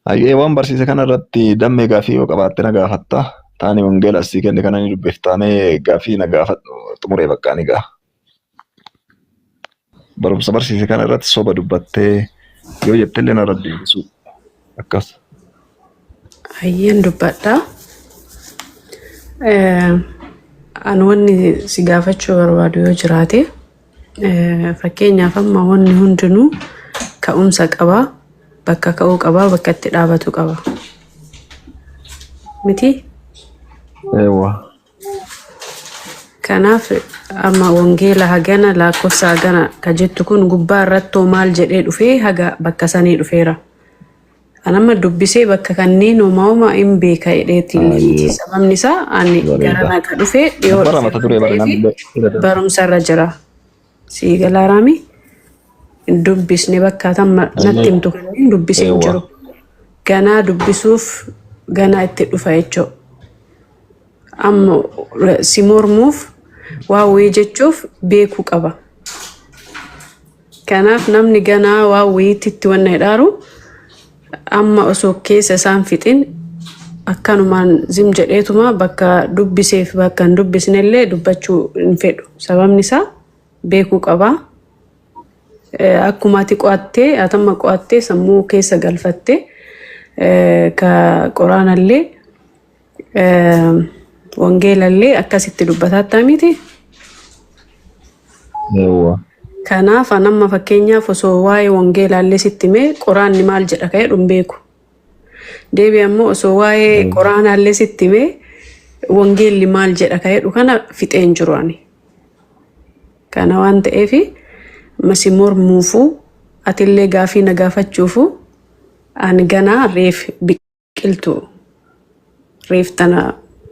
Ayye waan barsiise kana irratti dammee gaafii yoo qabaatte na gaafatta. Taani wangeela asii kenne kana ni dubbiftaanee gaafii na gaafadhu xumuree bakka ni gaa. Barumsa barsiise kana irratti soba dubbattee yoo jettellee na irratti deebisu akkas. Hayyeen dubbadha. Ani wanni si gaafachuu barbaadu yoo jiraate fakkeenyaaf amma wanni hundinuu ka'umsa qaba, bakka ka'uu qaba, bakka itti dhaabatu qaba. Miti? Eewwa. Kanaaf amma wangeela hagana lakkoofsa hagana ka jettu kun gubbaa irratti maal jedhee dhufee haga bakka sanii dhufeera. Anama dubbisee bakka kanneen uumamaa hin beeka jedheetti sababni isaa ani garana ka dhufee dhiyoo barumsa irra jira. Si galaaraami dubbisne bakka tamma natti himtu kanneen dubbisee hin jiru. Ganaa dubbisuuf ganaa itti dhufa jechuudha. Amma si mormuuf waa wayii jechuuf beekuu qaba. Kanaaf namni ganaa waa wayiitti itti wanna hidhaaru amma osoo keessa isaan fixin akkanumaan zim jedheetuma bakka dubbiseef bakka hin dubbisnellee dubbachuu hin fedhu. Sababni isaa beekuu qaba. Akkuma ati qo'attee atamma qo'attee sammuu keessa galfattee ka qoraanallee wangeelallee akkasitti dubbataattaa miti. Kanaaf anamma fakkeenyaaf osoo waa'ee wangeelaallee sitti mee qoraanni maal jedha ka'ee dhun beeku. Deebi ammoo osoo waa'ee qoraanaallee sitti mee wangeelli maal jedha ka'ee dhu kana fixeen jiru ani. Kana waan ta'eefi masi mormuufuu atillee gaafii na gaafachuufuu ani ganaa reef biqiltu reef tana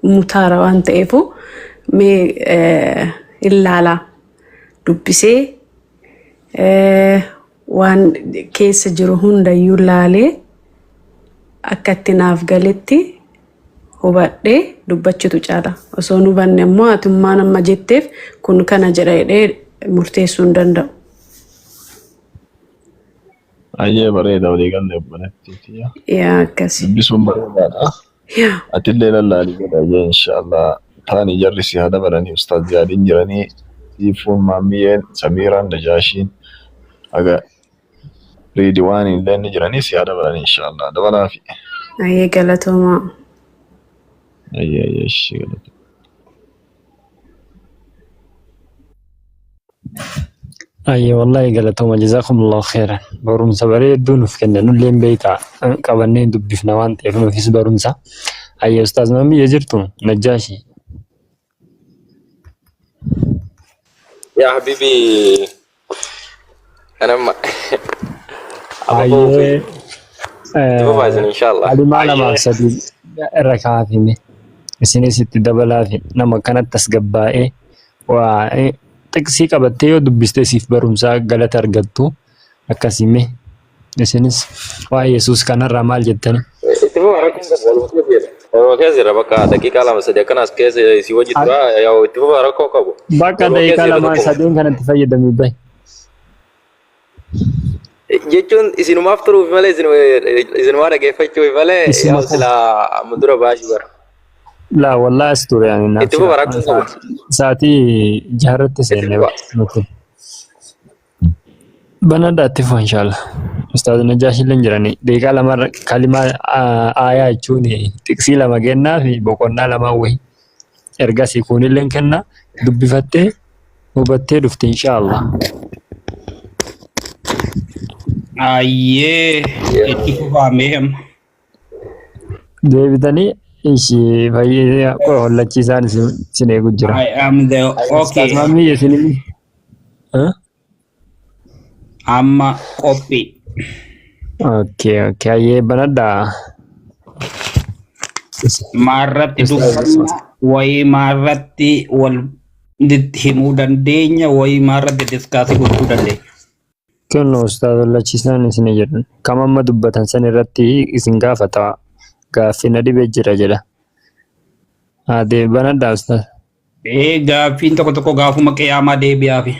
mutaara waan ta'eefu mee illaalaa dubbisee waan keessa jiru hundayyuu laalee akka itti naaf galetti hubadhee dubbachitu caala. Osoo nu hubanne immoo atummaan amma jetteef kun kana jedha jedhee murteessuu hin danda'u. Ayyee bareeda walii galee obboleettii. Yaa akkasi. Dubbisuun bareedaadha. Yaa. Atillee lallaalii godha inshallah. Taani jarri si hada baranii ustaaz jaadiin jiranii siifuun maammiyeen Samiiraan Dajaashiin aga Ridiwaan illee ni jiranii si hada baranii inshallah. Dabalaafi. Ayyee galatoomaa. Ayyee ishee galatoomaa. Ayyee wallahi galatooma jazakumullahu khairan. Barumsa bareedduu nuuf kennan nullee beektaa qabannee dubbifna waan ta'eef nuufis barumsa. Ayyee ustaaz maammiyee jirtu Najjaashi. يا حبيبي انا ما Ayyee ان شاء الله Ali maalamaa sadii irra kaafime isinis itti dabalaafi nama kanatti as gabbaa'ee waa xiqsii qabattee yoo dubbistee siif barumsaa galata argattu akkasime isinis waa Yesuus kanarraa maal jettani? كذا بقى دقيقة لما صدق أنا كذا سوى جدوا يا اتفق ركوا كابو Bakka daqiiqaa lamaa sadeen kanatti fayyadamii bahe. jechuun isinumaaf turuuf malee isinumaa dhageeffachuuf malee sila mudura baashii bara. Laa wallaahi as ture ani naaf. Itti fufa rakkoo qabu. Saatii jaarratti seenne nuti. Banaddaatti fufa inshallah. Ustaaz Najjaashillee jiranii daqiiqaa lamarra kalimaa aayaa jechuun xiqsii lama kennaa fi boqonnaa lamaa wayi. Ergasii kunillee kenna dubbifattee hubattee dhufte inshallah. Ayyee itti fufaa meehem. Deebitanii ishii fayyee hollachiisaan isin eegu jira. I am the okay. Mamii isin Amma qophii. Okay, ayyee banaddaa. Maarratti dubbanna wayii maarratti wal himuu dandeenya wayii maarratti diskaasii gochuu dandeenya. Kenno ustaaz hollachiisaan isin jedhan. Kam amma dubbatan san irratti isin gaafata. Gaaffii na dhibee jira jedha. Adee banaddaa ustaaz. Gaaffiin tokko tokko gaafuma qiyaamaa deebi'aafi.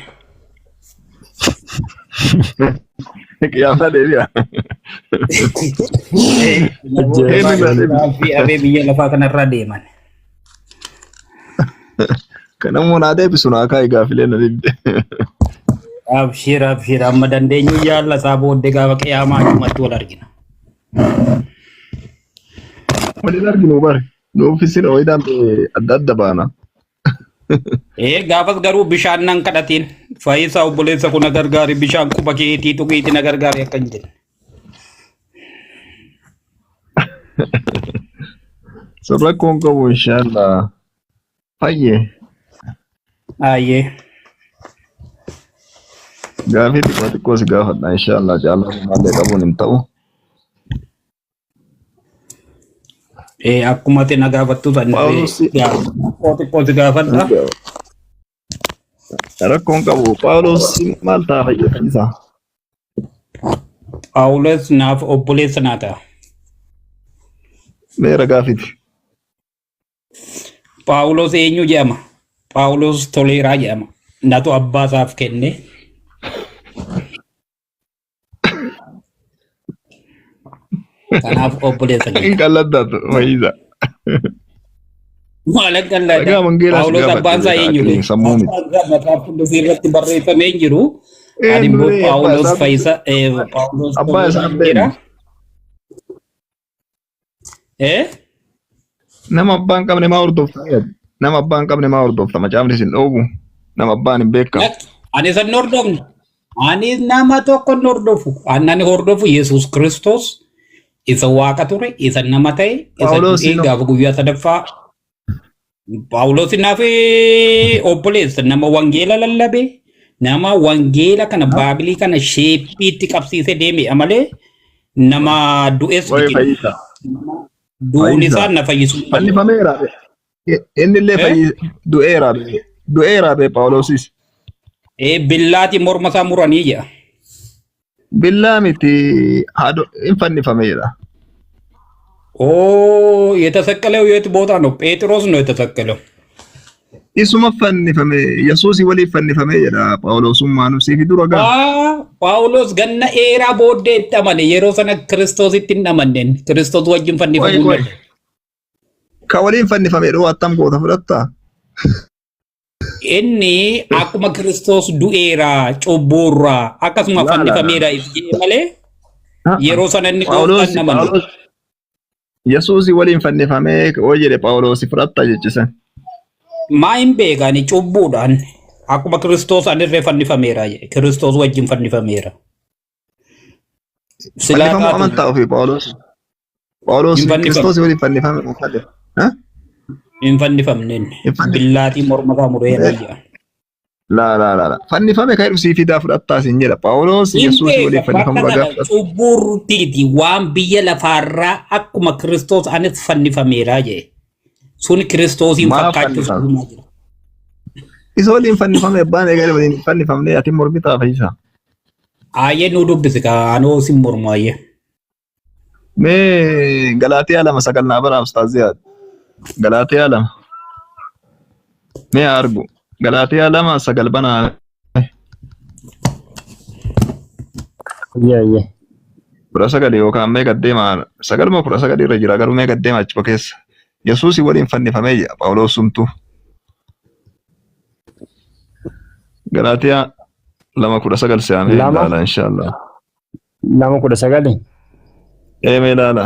Qiyaamaa deebi'a. Abee biyya lafaa kanarra deeman. Kanammoo naa deebisu naa kaa'i gaafilee na dibde. Abshir amma dandeenyu jaalla isaa booddee gaafa qiyaamaa achummatti wal argina. Waliin arginu bari. Nuufisin ho'idhaan adda adda baana. Gaafas garuu bishaan nan kadhatiin fayyisaa obboleessa kun gargaari bishaan quba keetii tuqiitii na gargaari akka hin jenne. Rakkoon qabu inshallah. Fayyee. Ayyee. Gaafii xiqqoo si gaafadha inshallah jaallatanii maallee qabuun hin ta'u. Akkuma ati na gaafattu xiqqoo si gaafadha. Rakkoon qabu Phaawulos maal ta'a fayyadasaa? Phaawulos naaf obboleessa naa ta'a. Meera gaafiti. Phaawulos eenyu jedhama? Phaawulos Toleeraa jedhama. Natu abbaa isaaf kenne. Kanaaf obboleessa kenne. Hin qalladdaatu fayyisaa. Maalan qalladda? Phaawulos abbaan isaa eenyudha? Mataaf hundasii irratti barreeffamee hin jiru. Ani immoo Phaawulos Fayyisaa Phaawulos Abbaa isaa beekna. Nama abbaan qabne maa hordofta? Nama abbaan qabne maa hordofta? Macaafni isin dhoobu. Nama abbaan hin beekamu. Ani san hordofne. Ani nama tokko hin hordofu. Ani hordofu Yesuus Kiristoos isa waaqa ture, isa nama ta'e, isa du'ee gaafa guyyaa sadaffaa. Phaawulos naaf obboleessa nama wangeela lallabe, nama wangeela kana baabilii kana sheeppiitti qabsiisee deeme malee nama du'es miti. Du'uun isaa na fayyisu. Fannifameera. Inni illee du'eera be Phaawulosis. Billaati morma isaa muranii jedha. Billaa miti hin fannifameera. የተሰቀለው የት ቦታ ነው? ጴጥሮስ ነው የተሰቀለው። Isuma fannifame Yesuus waliin fannifame jedha Phaawulosummaan sifi dura gaa. Phaawulos ganna eeraa booddee itti amane yeroo sana Kiristoositti hin amannen Kiristoos wajjin fannifamuu. Ka waliin fannifame dhoo attam goota fudhatta. Inni akkuma Kiristoos du'eera cubbuurraa akkasuma fannifameera jedhee malee yeroo sana inni dhootan amane. Yesuus waliin fannifame oo jedhe Phaawulos fudhatta jechisan. Maa hin beekani cubbuudhaan akkuma Kiristoos anirree fannifameera jedhe Kiristoos wajjin fannifameera. Fannifamu amantaa ofii Phaawulos. Phaawulos Kiristoos waliin fannifame uffatte. Hin fannifamneen billaatii morma isaa mureera jedha. La. Fannifame kan ibsii fidaa fudhattaa sin jedha Phaawulos Yesuus waliin fannifamu ragaa. Cubburtiiti waan biyya lafaarraa akkuma Kiristoos anis fannifameera jedhe. Sun Kiristoosiin fakkaachuuf dhumaa jira. Isa waliin fannifame abbaan eegale waliin fannifamne ati mormi ta'a fayyisa. Ayyee nu dubbisi ka anoo sin mormu ayyee. Mee Galaatiyaa 2:9 naa bara Ustaaziyaad. Galaatiyaa 2. Mee argu. Galaatiyaa 2:9 banaa. Yee. Kudha sagal yookaan mee gaddeema 9:19 irra jira garuu mee gaddeema achi keessa. Yesuus waliin fannifamee jira Phaawulos sumtu. Galaatiyaa 2:19 se'amee ilaala inshallah. 2:19. Mee ilaala.